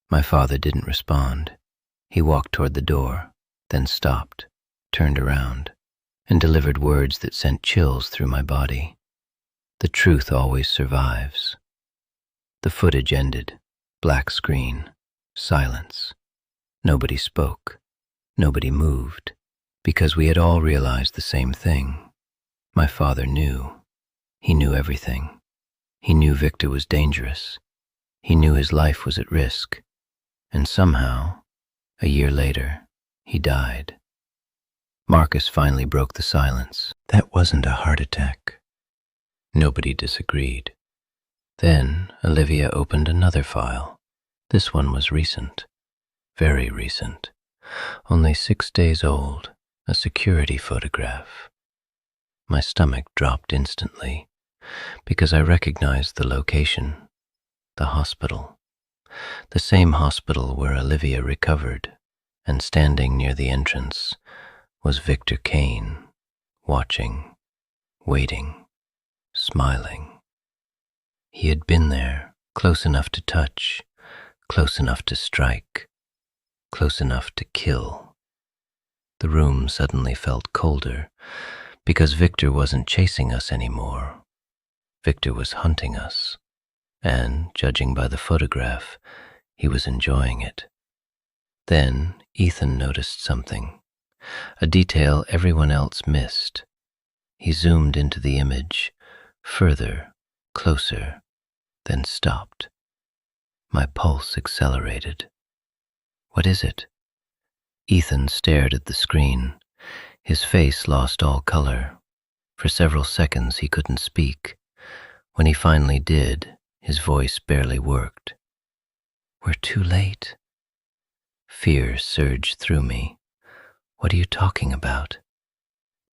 My father didn't respond. He walked toward the door, then stopped, turned around, and delivered words that sent chills through my body. "The truth always survives." The footage ended. Black screen. Silence. Nobody spoke. Nobody moved, because we had all realized the same thing. My father knew. He knew everything. He knew Victor was dangerous. He knew his life was at risk. And somehow, a year later, he died. Marcus finally broke the silence. "That wasn't a heart attack." Nobody disagreed. Then Olivia opened another file. This one was recent. Very recent. Only 6 days old. A security photograph. My stomach dropped instantly, because I recognized the location. The hospital. The same hospital where Olivia recovered, and standing near the entrance was Victor Kane, watching, waiting, smiling. He had been there, close enough to touch, close enough to strike, close enough to kill. The room suddenly felt colder, because Victor wasn't chasing us anymore. Victor was hunting us, and, judging by the photograph, he was enjoying it. Then Ethan noticed something, a detail everyone else missed. He zoomed into the image, further, closer, then stopped. My pulse accelerated. "What is it?" Ethan stared at the screen. His face lost all color. For several seconds he couldn't speak. When he finally did, his voice barely worked. "We're too late." Fear surged through me. "What are you talking about?"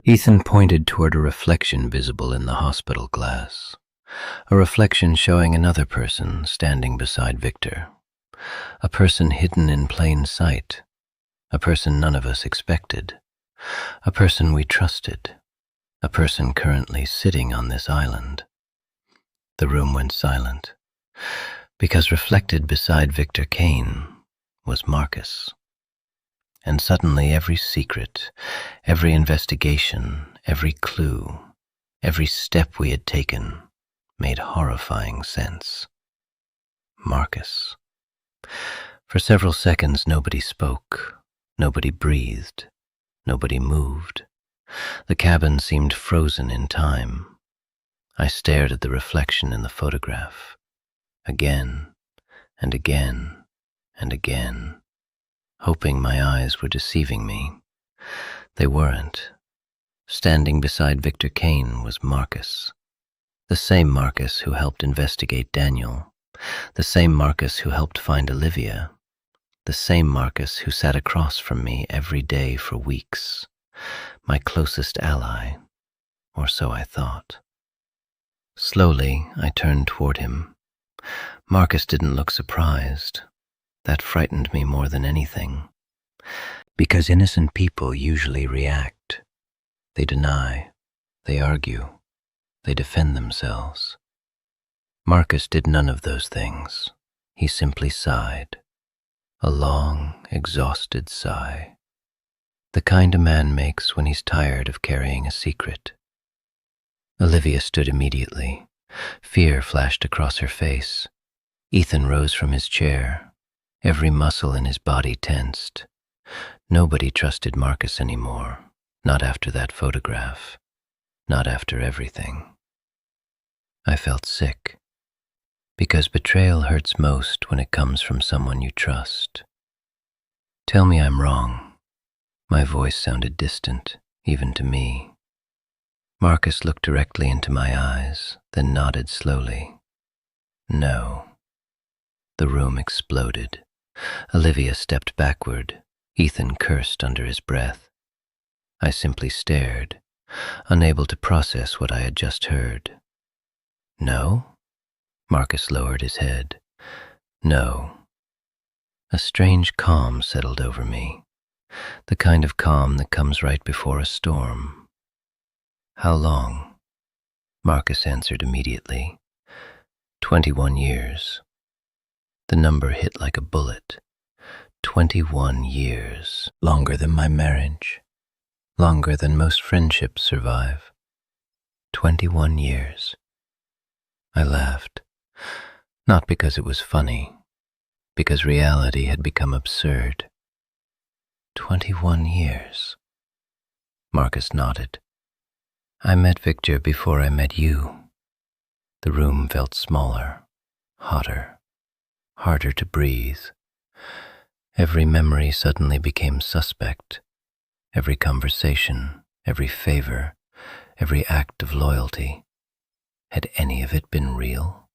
Ethan pointed toward a reflection visible in the hospital glass. A reflection showing another person standing beside Victor. A person hidden in plain sight. A person none of us expected. A person we trusted. A person currently sitting on this island. The room went silent, because reflected beside Victor Kane was Marcus. And suddenly every secret, every investigation, every clue, every step we had taken made horrifying sense. Marcus. For several seconds nobody spoke, nobody breathed, nobody moved. The cabin seemed frozen in time. I stared at the reflection in the photograph, again and again and again, hoping my eyes were deceiving me. They weren't. Standing beside Victor Kane was Marcus, the same Marcus who helped investigate Daniel, the same Marcus who helped find Olivia, the same Marcus who sat across from me every day for weeks, my closest ally, or so I thought. Slowly, I turned toward him. Marcus didn't look surprised. That frightened me more than anything, because innocent people usually react. They deny, they argue, they defend themselves. Marcus did none of those things. He simply sighed, a long, exhausted sigh, the kind a man makes when he's tired of carrying a secret. Olivia stood immediately. Fear flashed across her face. Ethan rose from his chair, every muscle in his body tensed. Nobody trusted Marcus anymore, not after that photograph, not after everything. I felt sick, because betrayal hurts most when it comes from someone you trust. Tell me I'm wrong. My voice sounded distant, even to me. Marcus looked directly into my eyes, then nodded slowly. No. The room exploded. Olivia stepped backward. Ethan cursed under his breath. I simply stared, unable to process what I had just heard. No? Marcus lowered his head. No. A strange calm settled over me, the kind of calm that comes right before a storm. How long? Marcus answered immediately. 21 years. The number hit like a bullet. 21 years. Longer than my marriage. Longer than most friendships survive. 21 years. I laughed. Not because it was funny, because reality had become absurd. 21 years. Marcus nodded. I met Victor before I met you. The room felt smaller, hotter, harder to breathe. Every memory suddenly became suspect. Every conversation, every favor, every act of loyalty. Had any of it been real?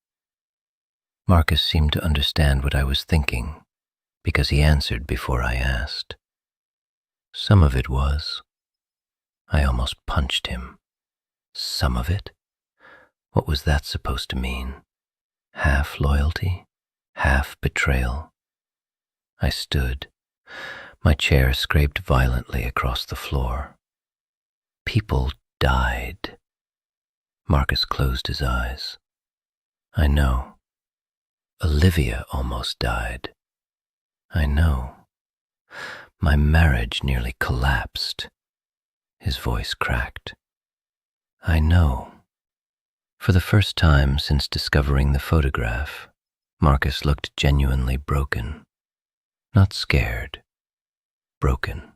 Marcus seemed to understand what I was thinking, because he answered before I asked. Some of it was. I almost punched him. Some of it? What was that supposed to mean? Half loyalty? Half betrayal? I stood. My chair scraped violently across the floor. People died. Marcus closed his eyes. I know. Olivia almost died. I know. My marriage nearly collapsed. His voice cracked. I know. For the first time since discovering the photograph, Marcus looked genuinely broken. Not scared. Broken.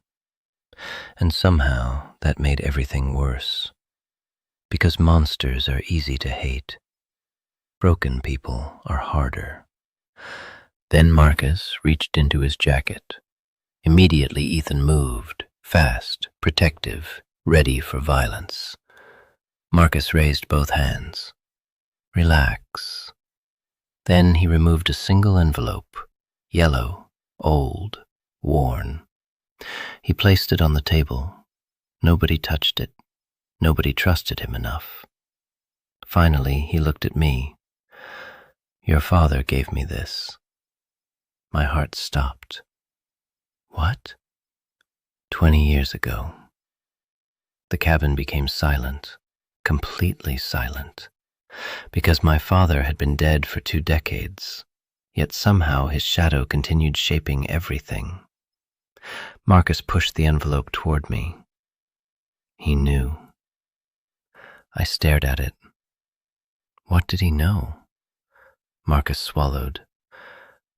And somehow that made everything worse. Because monsters are easy to hate. Broken people are harder. Then Marcus reached into his jacket. Immediately Ethan moved, fast, protective, ready for violence. Marcus raised both hands. Relax. Then he removed a single envelope, yellow, old, worn. He placed it on the table. Nobody touched it. Nobody trusted him enough. Finally, he looked at me. Your father gave me this. My heart stopped. What? 20 years ago. The cabin became silent, completely silent, because my father had been dead for 2 decades, yet somehow his shadow continued shaping everything. Marcus pushed the envelope toward me. He knew. I stared at it. What did he know? Marcus swallowed.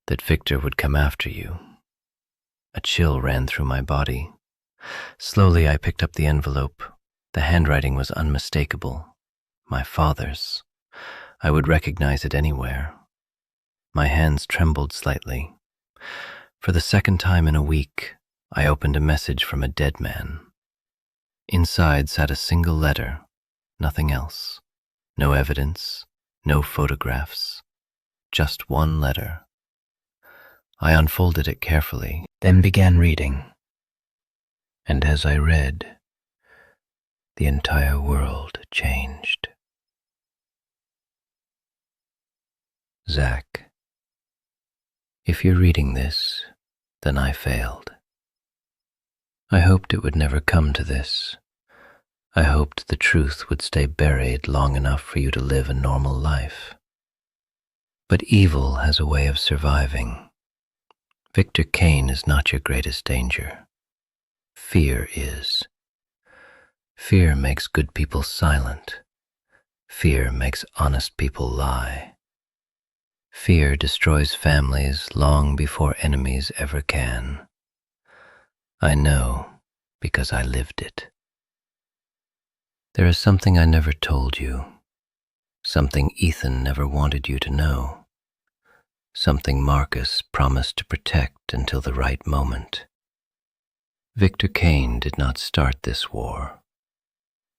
That Victor would come after you. A chill ran through my body. Slowly I picked up the envelope. The handwriting was unmistakable. my father's. I would recognize it anywhere. My hands trembled slightly. For the second time in a week, I opened a message from a dead man. Inside sat a single letter, nothing else. No evidence, no photographs, just one letter. I unfolded it carefully, then began reading. And as I read, the entire world changed. Zack, if you're reading this, then I failed. I hoped it would never come to this. I hoped the truth would stay buried long enough for you to live a normal life. But evil has a way of surviving. Victor Kane is not your greatest danger. Fear is. Fear makes good people silent. Fear makes honest people lie. Fear destroys families long before enemies ever can. I know because I lived it. There is something I never told you, something Ethan never wanted you to know, something Marcus promised to protect until the right moment. Victor Kane did not start this war.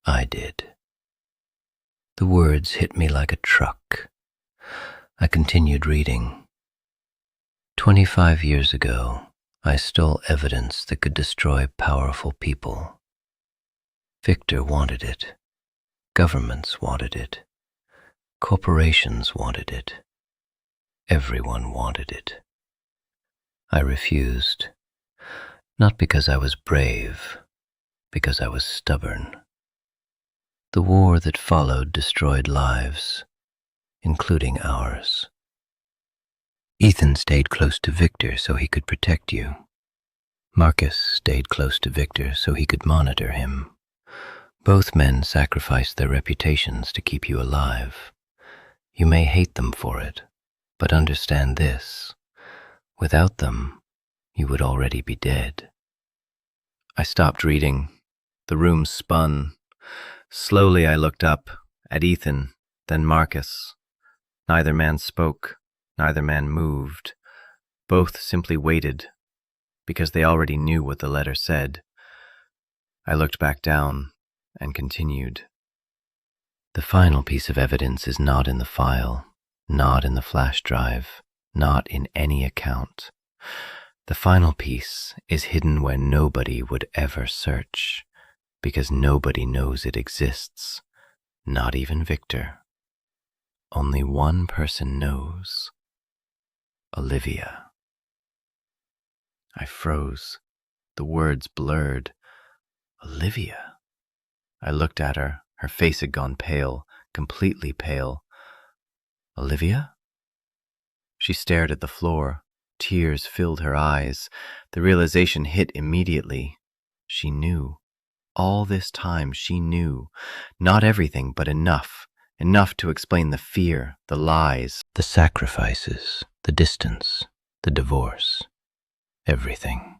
I did. The words hit me like a truck. I continued reading. 25 years ago, I stole evidence that could destroy powerful people. Victor wanted it. Governments wanted it. Corporations wanted it. Everyone wanted it. I refused, not because I was brave, because I was stubborn. The war that followed destroyed lives, including ours. Ethan stayed close to Victor so he could protect you. Marcus stayed close to Victor so he could monitor him. Both men sacrificed their reputations to keep you alive. You may hate them for it, but understand this. Without them, you would already be dead. I stopped reading. The room spun. Slowly I looked up, at Ethan, then Marcus. Neither man spoke, neither man moved. Both simply waited, because they already knew what the letter said. I looked back down and continued. The final piece of evidence is not in the file, not in the flash drive, not in any account. The final piece is hidden where nobody would ever search, because nobody knows it exists, not even Victor. Only one person knows. Olivia. I froze. The words blurred. Olivia. I looked at her. Her face had gone pale, completely pale. Olivia? She stared at the floor. Tears filled her eyes. The realization hit immediately. She knew. All this time she knew. Not everything, but enough. Enough to explain the fear, the lies, the sacrifices, the distance, the divorce. Everything.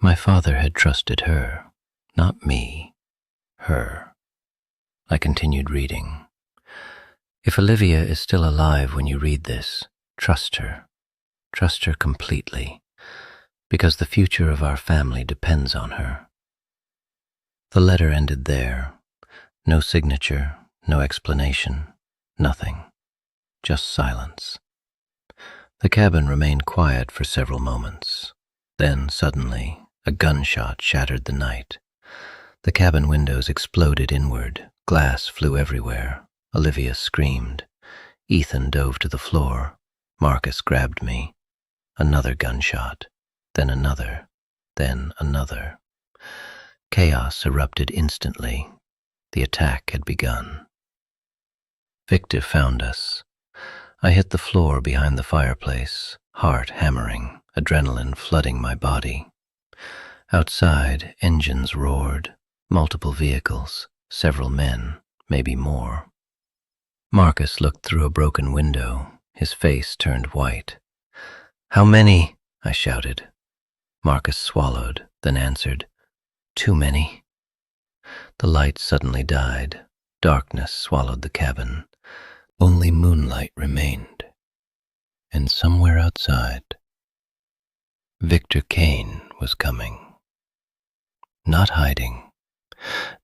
My father had trusted her, not me, her. I continued reading. If Olivia is still alive when you read this, trust her. Trust her completely, because the future of our family depends on her. The letter ended there. No signature, no explanation, nothing. Just silence. The cabin remained quiet for several moments. Then, suddenly, a gunshot shattered the night. The cabin windows exploded inward. Glass flew everywhere. Olivia screamed. Ethan dove to the floor. Marcus grabbed me. Another gunshot. Then another. Then another. Chaos erupted instantly. The attack had begun. Victor found us. I hit the floor behind the fireplace, heart hammering, adrenaline flooding my body. Outside, engines roared, multiple vehicles, several men, maybe more. Marcus looked through a broken window, his face turned white. "How many?" I shouted. Marcus swallowed, then answered, "Too many." The light suddenly died. Darkness swallowed the cabin. Only moonlight remained. And somewhere outside, Victor Kane was coming. Not hiding,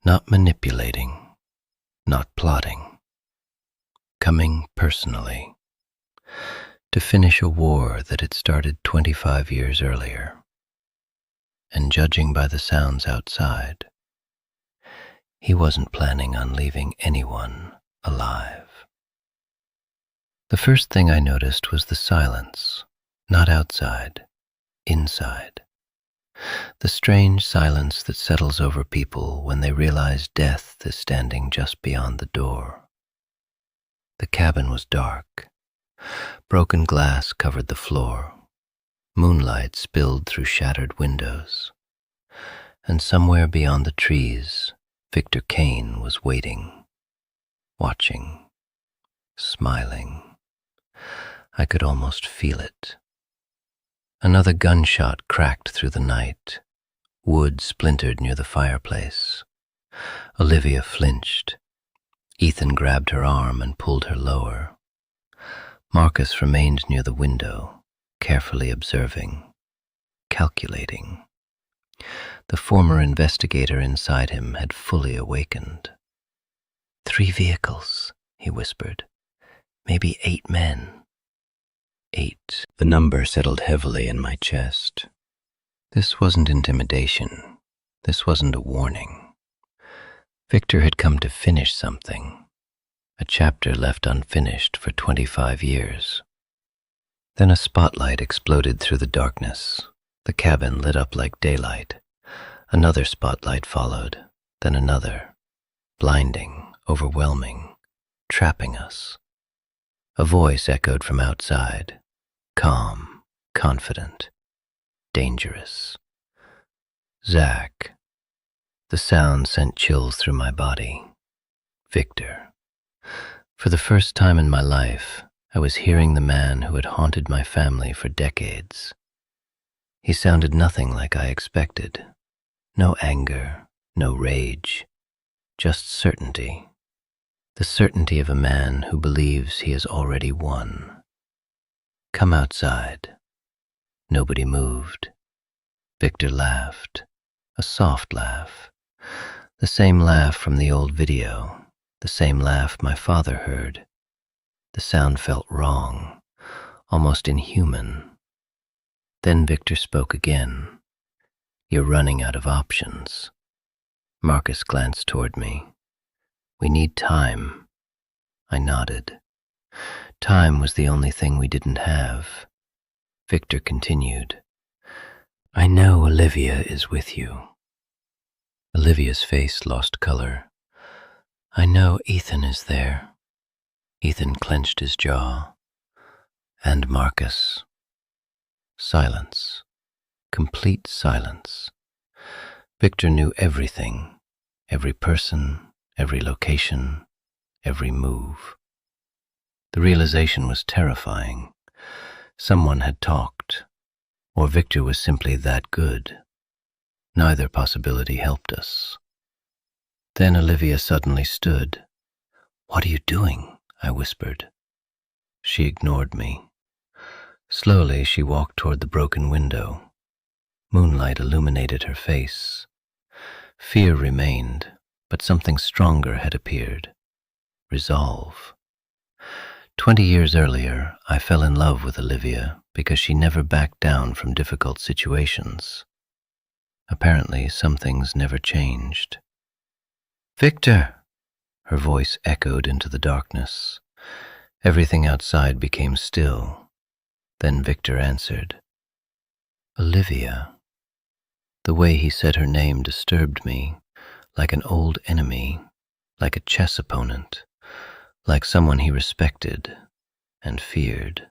not manipulating, not plotting. Coming personally, to finish a war that had started 25 years earlier. And judging by the sounds outside, he wasn't planning on leaving anyone alive. The first thing I noticed was the silence, not outside, inside. The strange silence that settles over people when they realize death is standing just beyond the door. The cabin was dark. Broken glass covered the floor. Moonlight spilled through shattered windows. And somewhere beyond the trees, Victor Kane was waiting, watching, smiling. I could almost feel it. Another gunshot cracked through the night. Wood splintered near the fireplace. Olivia flinched. Ethan grabbed her arm and pulled her lower. Marcus remained near the window, carefully observing, calculating. The former investigator inside him had fully awakened. 3 vehicles, he whispered. Maybe 8 men. 8. The number settled heavily in my chest. This wasn't intimidation. This wasn't a warning. Victor had come to finish something, a chapter left unfinished for 25 years. Then a spotlight exploded through the darkness. The cabin lit up like daylight. Another spotlight followed, then another, blinding, overwhelming, trapping us. A voice echoed from outside, calm, confident, dangerous. Zack. The sound sent chills through my body. Victor. For the first time in my life, I was hearing the man who had haunted my family for decades. He sounded nothing like I expected. No anger, no rage, just certainty. The certainty of a man who believes he has already won. Come outside. Nobody moved. Victor laughed, a soft laugh. The same laugh from the old video, the same laugh my father heard. The sound felt wrong, almost inhuman. Then Victor spoke again. You're running out of options. Marcus glanced toward me. We need time. I nodded. Time was the only thing we didn't have. Victor continued. I know Olivia is with you. Olivia's face lost color. I know Ethan is there. Ethan clenched his jaw. And Marcus. Silence. Complete silence. Victor knew everything, every person, every location, every move. The realization was terrifying. Someone had talked, or Victor was simply that good. Neither possibility helped us. Then Olivia suddenly stood. What are you doing? I whispered. She ignored me. Slowly she walked toward the broken window. Moonlight illuminated her face. Fear remained, but something stronger had appeared. Resolve. 20 years earlier, I fell in love with Olivia because she never backed down from difficult situations. Apparently, some things never changed. Victor! Her voice echoed into the darkness. Everything outside became still. Then Victor answered. Olivia. The way he said her name disturbed me, like an old enemy, like a chess opponent, like someone he respected and feared.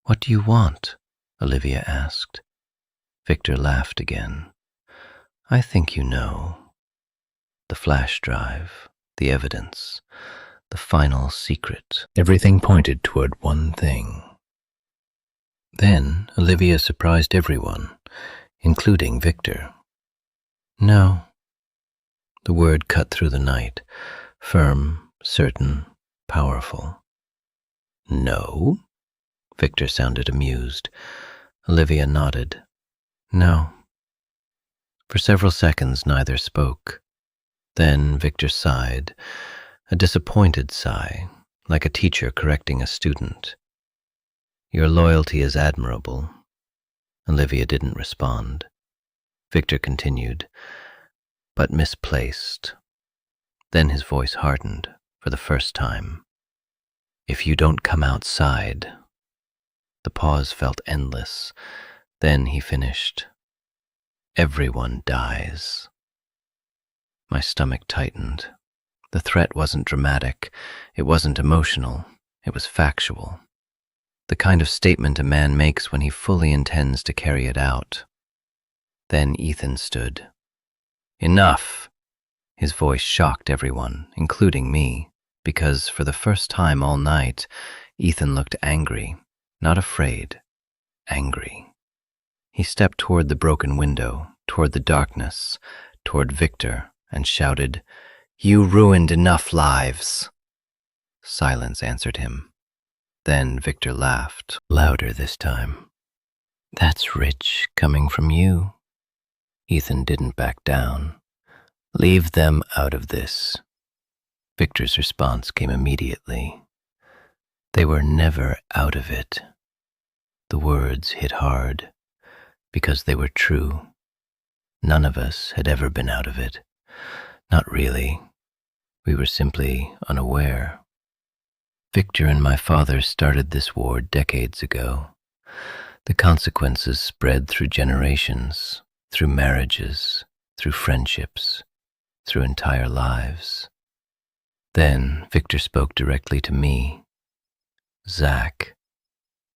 What do you want? Olivia asked. Victor laughed again. I think you know. The flash drive, the evidence, the final secret. Everything pointed toward one thing. Then Olivia surprised everyone, including Victor. No. The word cut through the night. Firm, certain, powerful. No? Victor sounded amused. Olivia nodded. No. For several seconds, neither spoke. Then Victor sighed, a disappointed sigh, like a teacher correcting a student. Your loyalty is admirable. Olivia didn't respond. Victor continued, but misplaced. Then his voice hardened for the first time. If you don't come outside. The pause felt endless. Then he finished. Everyone dies. My stomach tightened. The threat wasn't dramatic. It wasn't emotional. It was factual. The kind of statement a man makes when he fully intends to carry it out. Then Ethan stood. Enough! His voice shocked everyone, including me, because for the first time all night, Ethan looked angry, not afraid, angry. He stepped toward the broken window, toward the darkness, toward Victor, and shouted, "You ruined enough lives!" Silence answered him. Then Victor laughed, louder this time. That's rich coming from you. Ethan didn't back down. Leave them out of this. Victor's response came immediately. They were never out of it. The words hit hard, because they were true. None of us had ever been out of it. Not really. We were simply unaware. Victor and my father started this war decades ago. The consequences spread through generations, through marriages, through friendships, through entire lives. Then Victor spoke directly to me. Zack.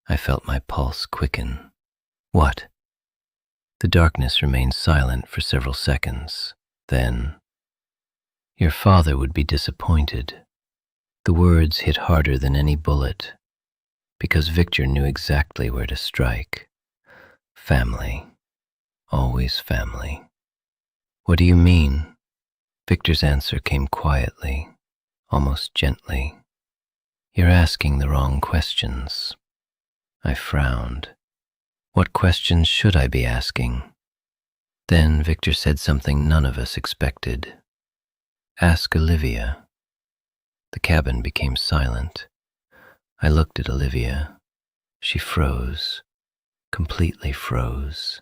I felt my pulse quicken. What? The darkness remained silent for several seconds. Then, your father would be disappointed. The words hit harder than any bullet, because Victor knew exactly where to strike. Family. Always family. What do you mean? Victor's answer came quietly, almost gently. You're asking the wrong questions. I frowned. What questions should I be asking? Then Victor said something none of us expected. Ask Olivia. The cabin became silent. I looked at Olivia. She froze, completely froze.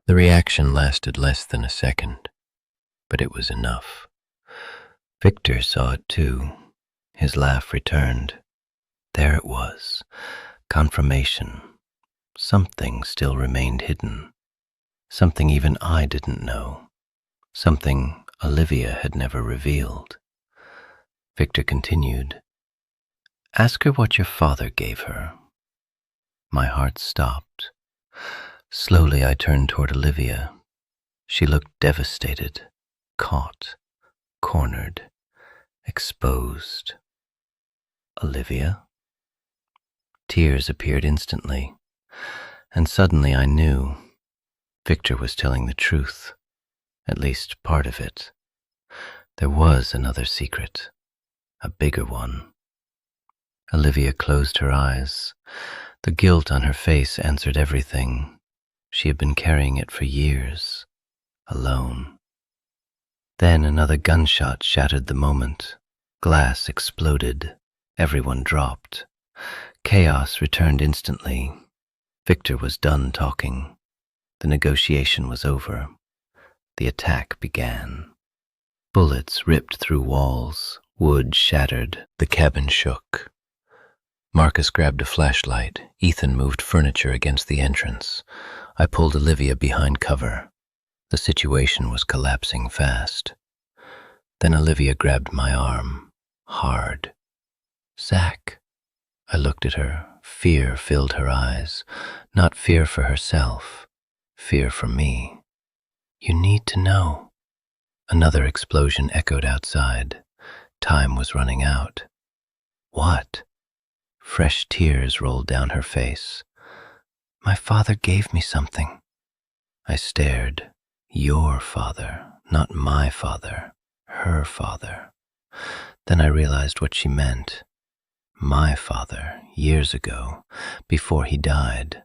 The reaction lasted less than a second, but it was enough. Victor saw it too. His laugh returned. There it was, confirmation. Something still remained hidden. Something even I didn't know. Something Olivia had never revealed. Victor continued. Ask her what your father gave her. My heart stopped. Slowly I turned toward Olivia. She looked devastated, caught, cornered, exposed. Olivia? Tears appeared instantly, and suddenly I knew Victor was telling the truth, at least part of it. There was another secret, a bigger one. Olivia closed her eyes. The guilt on her face answered everything. She had been carrying it for years, alone. Then another gunshot shattered the moment. Glass exploded. Everyone dropped. Chaos returned instantly. Victor was done talking. The negotiation was over. The attack began. Bullets ripped through walls. Wood shattered. The cabin shook. Marcus grabbed a flashlight. Ethan moved furniture against the entrance. I pulled Olivia behind cover. The situation was collapsing fast. Then Olivia grabbed my arm, hard. Zack. I looked at her. Fear filled her eyes. Not fear for herself, fear for me. You need to know. Another explosion echoed outside. Time was running out. What? Fresh tears rolled down her face. My father gave me something. I stared. Your father, not my father, her father. Then I realized what she meant. My father, years ago, before he died.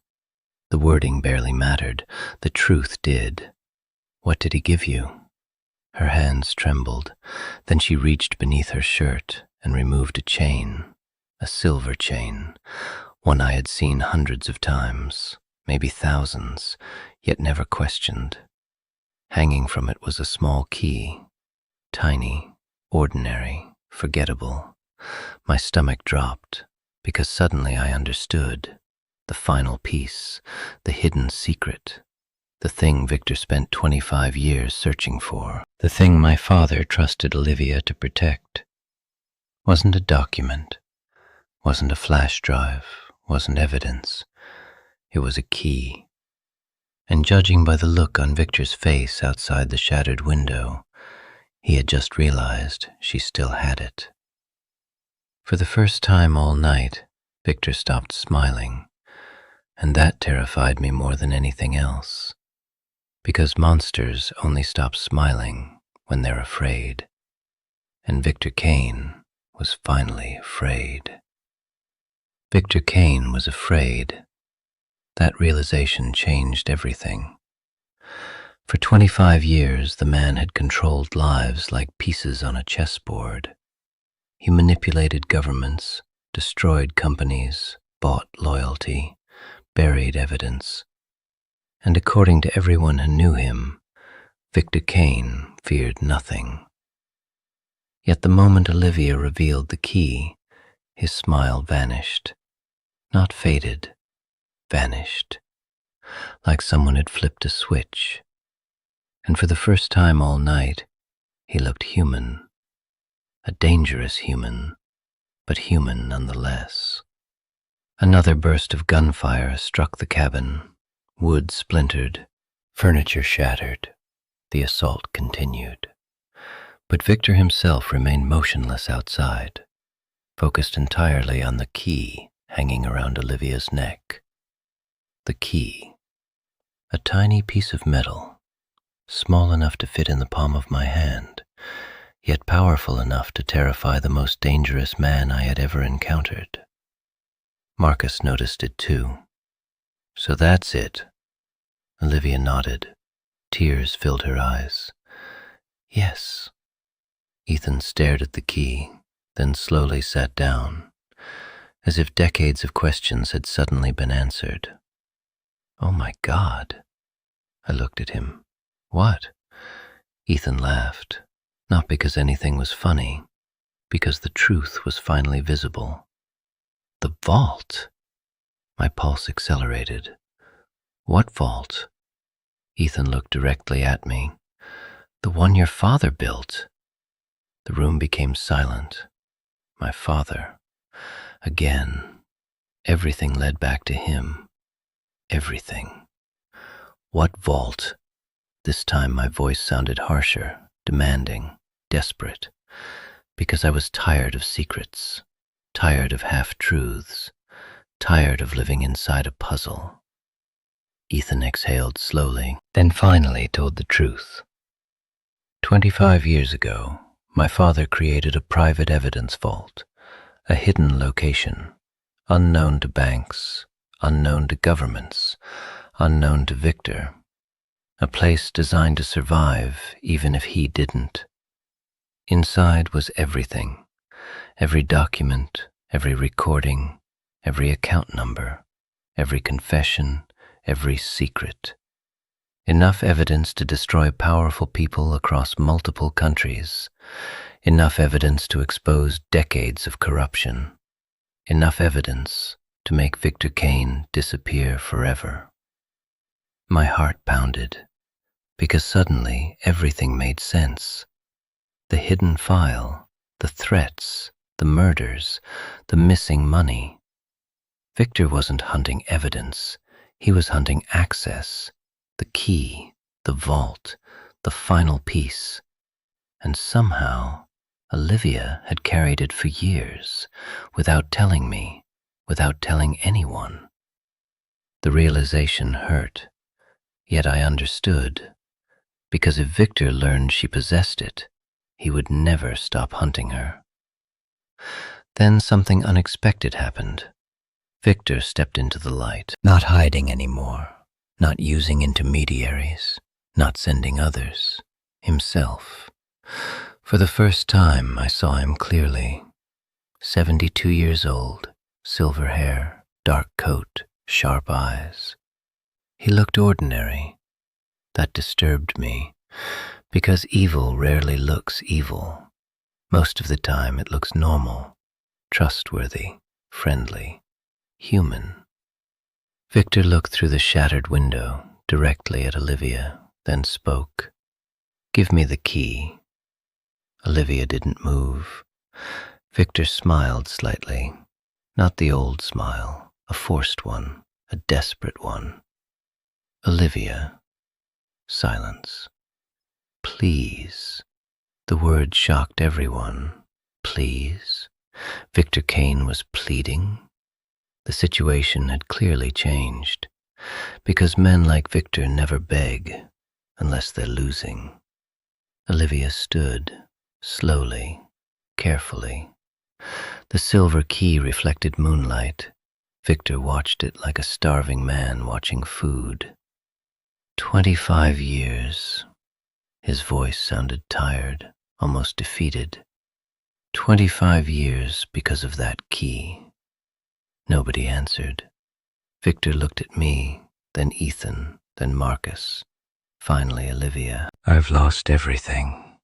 The wording barely mattered. The truth did. What did he give you? Her hands trembled. Then she reached beneath her shirt and removed a chain, a silver chain, one I had seen hundreds of times, maybe thousands, yet never questioned. Hanging from it was a small key, tiny, ordinary, forgettable. My stomach dropped, because suddenly I understood. The final piece, the hidden secret, the thing Victor spent 25 years searching for, the thing my father trusted Olivia to protect. Wasn't a document, wasn't a flash drive, wasn't evidence. It was a key. And judging by the look on Victor's face outside the shattered window, he had just realized she still had it. For the first time all night, Victor stopped smiling, and that terrified me more than anything else, because monsters only stop smiling when they're afraid, and Victor Kane was finally afraid. Victor Kane was afraid. That realization changed everything. For 25 years, the man had controlled lives like pieces on a chessboard. He manipulated governments, destroyed companies, bought loyalty, buried evidence. And according to everyone who knew him, Victor Kane feared nothing. Yet the moment Olivia revealed the key, his smile vanished. Not faded, vanished. Like someone had flipped a switch. And for the first time all night, he looked human. A dangerous human, but human nonetheless. Another burst of gunfire struck the cabin. Wood splintered, furniture shattered. The assault continued. But Victor himself remained motionless outside, focused entirely on the key hanging around Olivia's neck. The key. A tiny piece of metal, small enough to fit in the palm of my hand, yet powerful enough to terrify the most dangerous man I had ever encountered. Marcus noticed it too. So that's it. Olivia nodded. Tears filled her eyes. Yes. Ethan stared at the key, then slowly sat down, as if decades of questions had suddenly been answered. Oh my God. I looked at him. What? Ethan laughed, not because anything was funny, because the truth was finally visible. The vault! My pulse accelerated. What vault? Ethan looked directly at me. The one your father built. The room became silent. My father. Again. Everything led back to him. Everything. What vault? This time my voice sounded harsher, demanding, desperate, because I was tired of secrets, tired of half-truths, tired of living inside a puzzle. Ethan exhaled slowly, then finally told the truth. 25 years ago, my father created a private evidence vault, a hidden location, unknown to banks, unknown to governments, unknown to Victor. A place designed to survive even if he didn't. Inside was everything, every document, every recording, every account number, every confession, every secret. Enough evidence to destroy powerful people across multiple countries. Enough evidence to expose decades of corruption. Enough evidence to make Victor Kane disappear forever. My heart pounded, because suddenly everything made sense. The hidden file, the threats, the murders, the missing money. Victor wasn't hunting evidence, he was hunting access, the key, the vault, the final piece. And somehow, Olivia had carried it for years, without telling me, without telling anyone. The realization hurt, yet I understood, because if Victor learned she possessed it, He would never stop hunting her. Then something unexpected happened. Victor stepped into the light, not hiding anymore, not using intermediaries, not sending others, himself. For the first time, I saw him clearly. 72 years old, silver hair, dark coat, sharp eyes. He looked ordinary. That disturbed me, because evil rarely looks evil. Most of the time it looks normal, trustworthy, friendly, human. Victor looked through the shattered window directly at Olivia, then spoke. "Give me the key." Olivia didn't move. Victor smiled slightly, not the old smile, a forced one, a desperate one. "Olivia." Silence. "Please." The word shocked everyone. Please. Victor Kane was pleading. The situation had clearly changed, because men like Victor never beg unless they're losing. Olivia stood, slowly, carefully. The silver key reflected moonlight. Victor watched it like a starving man watching food. 25 years. His voice sounded tired, almost defeated. 25 years because of that key. Nobody answered. Victor looked at me, then Ethan, then Marcus, finally Olivia. "I've lost everything."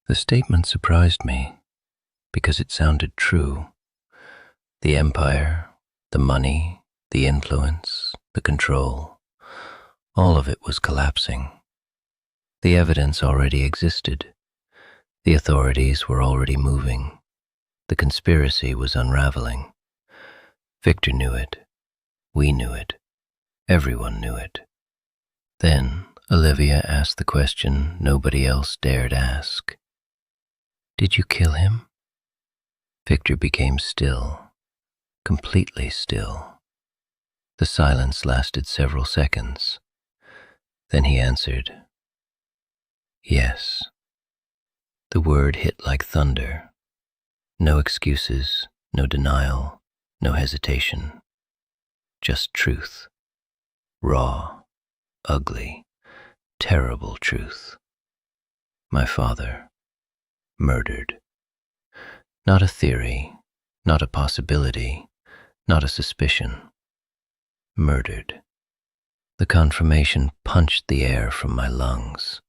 The statement surprised me, because it sounded true. The empire, the money, the influence, the control, all of it was collapsing. The evidence already existed. The authorities were already moving. The conspiracy was unraveling. Victor knew it. We knew it. Everyone knew it. Then Olivia asked the question nobody else dared ask. "Did you kill him?" Victor became still, completely still. The silence lasted several seconds. Then he answered, "Yes." The word hit like thunder. No excuses, no denial, no hesitation. Just truth. Raw, ugly, terrible truth. My father, murdered. Not a theory, not a possibility, not a suspicion. Murdered. The confirmation punched the air from my lungs.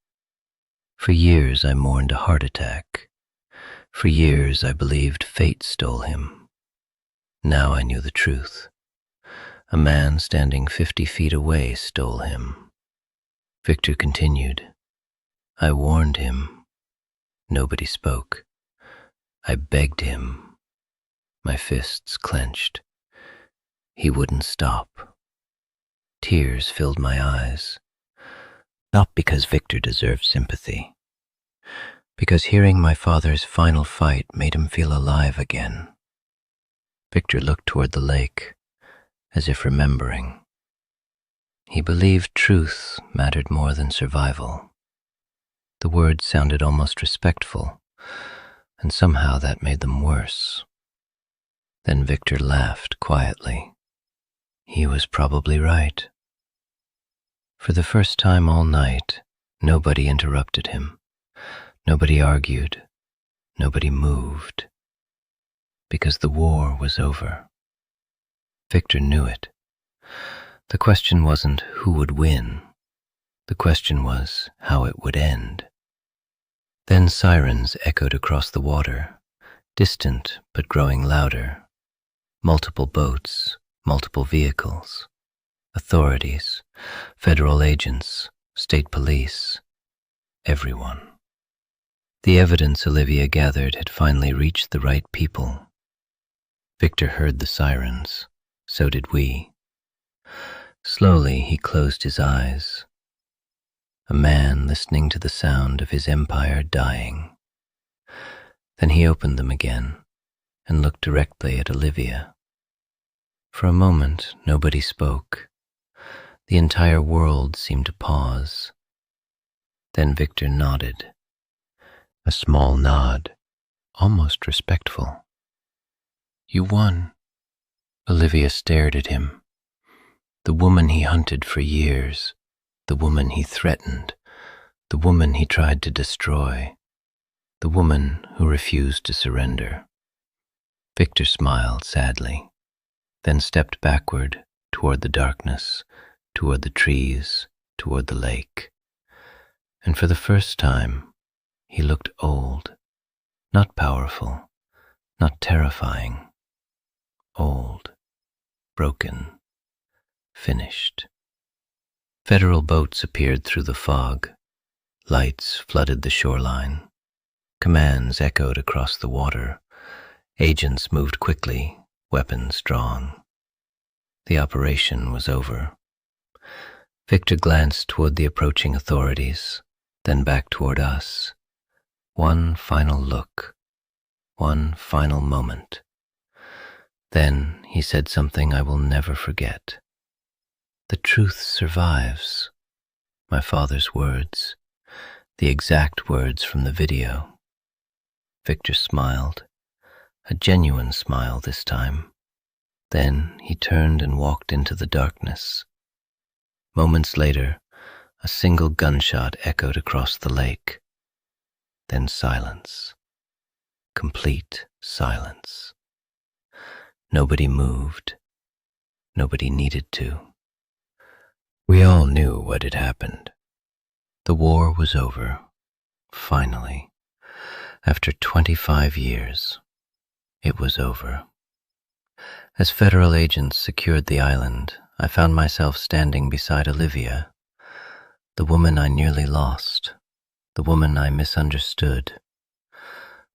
For years I mourned a heart attack. For years I believed fate stole him. Now I knew the truth. A man standing 50 feet away stole him. Victor continued. I warned him. Nobody spoke. I begged him. My fists clenched. He wouldn't stop. Tears filled my eyes. Not because Victor deserved sympathy. Because hearing my father's final fight made him feel alive again. Victor looked toward the lake, as if remembering. He believed truth mattered more than survival. The words sounded almost respectful, and somehow that made them worse. Then Victor laughed quietly. He was probably right. For the first time all night, nobody interrupted him. Nobody argued. Nobody moved. Because the war was over. Victor knew it. The question wasn't who would win. The question was how it would end. Then sirens echoed across the water, distant but growing louder. Multiple boats, multiple vehicles. Authorities, federal agents, state police, everyone. The evidence Olivia gathered had finally reached the right people. Victor heard the sirens. So did we. Slowly he closed his eyes. A man listening to the sound of his empire dying. Then he opened them again and looked directly at Olivia. For a moment, nobody spoke. The entire world seemed to pause. Then Victor nodded. A small nod, almost respectful. You won. Olivia stared at him. The woman he hunted for years, the woman he threatened, the woman he tried to destroy, the woman who refused to surrender. Victor smiled sadly, then stepped backward toward the darkness, toward the trees, toward the lake. And for the first time, he looked old, not powerful, not terrifying. Old, broken, finished. Federal boats appeared through the fog. Lights flooded the shoreline. Commands echoed across the water. Agents moved quickly, weapons drawn. The operation was over. Victor glanced toward the approaching authorities, then back toward us. One final look, one final moment. Then he said something I will never forget. The truth survives. My father's words, the exact words from the video. Victor smiled, a genuine smile this time. Then he turned and walked into the darkness. Moments later, a single gunshot echoed across the lake. Then silence. Complete silence. Nobody moved. Nobody needed to. We all knew what had happened. The war was over. Finally. After 25 years, it was over. As federal agents secured the island, I found myself standing beside Olivia, the woman I nearly lost, the woman I misunderstood,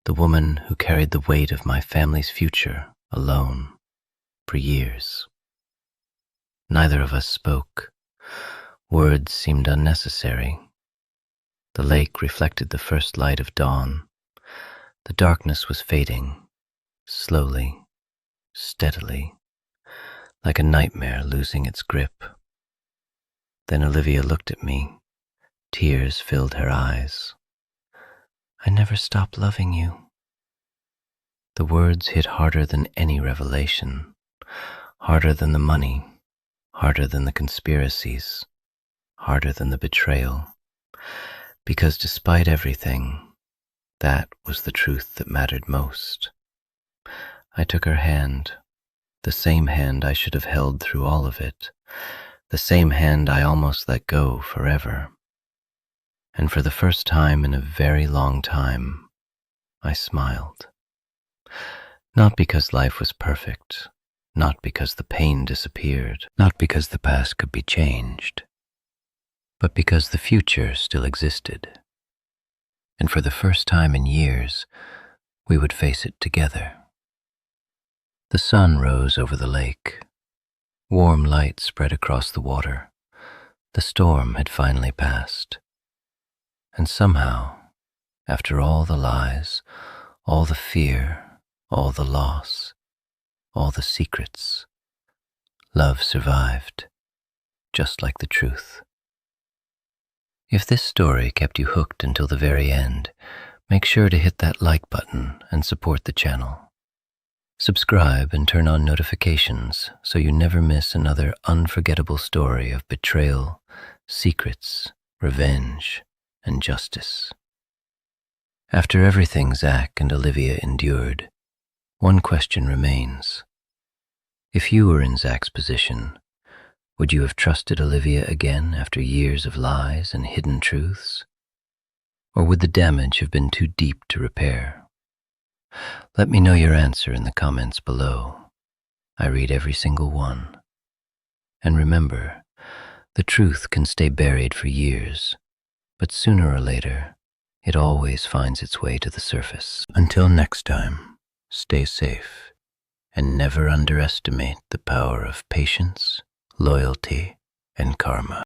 the woman who carried the weight of my family's future alone for years. Neither of us spoke. Words seemed unnecessary. The lake reflected the first light of dawn. The darkness was fading, slowly, steadily, like a nightmare losing its grip. Then Olivia looked at me. Tears filled her eyes. I never stopped loving you. The words hit harder than any revelation, harder than the money, harder than the conspiracies, harder than the betrayal. Because despite everything, that was the truth that mattered most. I took her hand, the same hand I should have held through all of it, the same hand I almost let go forever. And for the first time in a very long time, I smiled. Not because life was perfect, not because the pain disappeared, not because the past could be changed, but because the future still existed. And for the first time in years, we would face it together. The sun rose over the lake. Warm light spread across the water. The storm had finally passed. And somehow, after all the lies, all the fear, all the loss, all the secrets, love survived, just like the truth. If this story kept you hooked until the very end, make sure to hit that like button and support the channel. Subscribe and turn on notifications so you never miss another unforgettable story of betrayal, secrets, revenge, and justice. After everything Zack and Olivia endured, one question remains. If you were in Zack's position, would you have trusted Olivia again after years of lies and hidden truths? Or would the damage have been too deep to repair? Let me know your answer in the comments below. I read every single one. And remember, the truth can stay buried for years, but sooner or later, it always finds its way to the surface. Until next time, stay safe and never underestimate the power of patience, loyalty, and karma.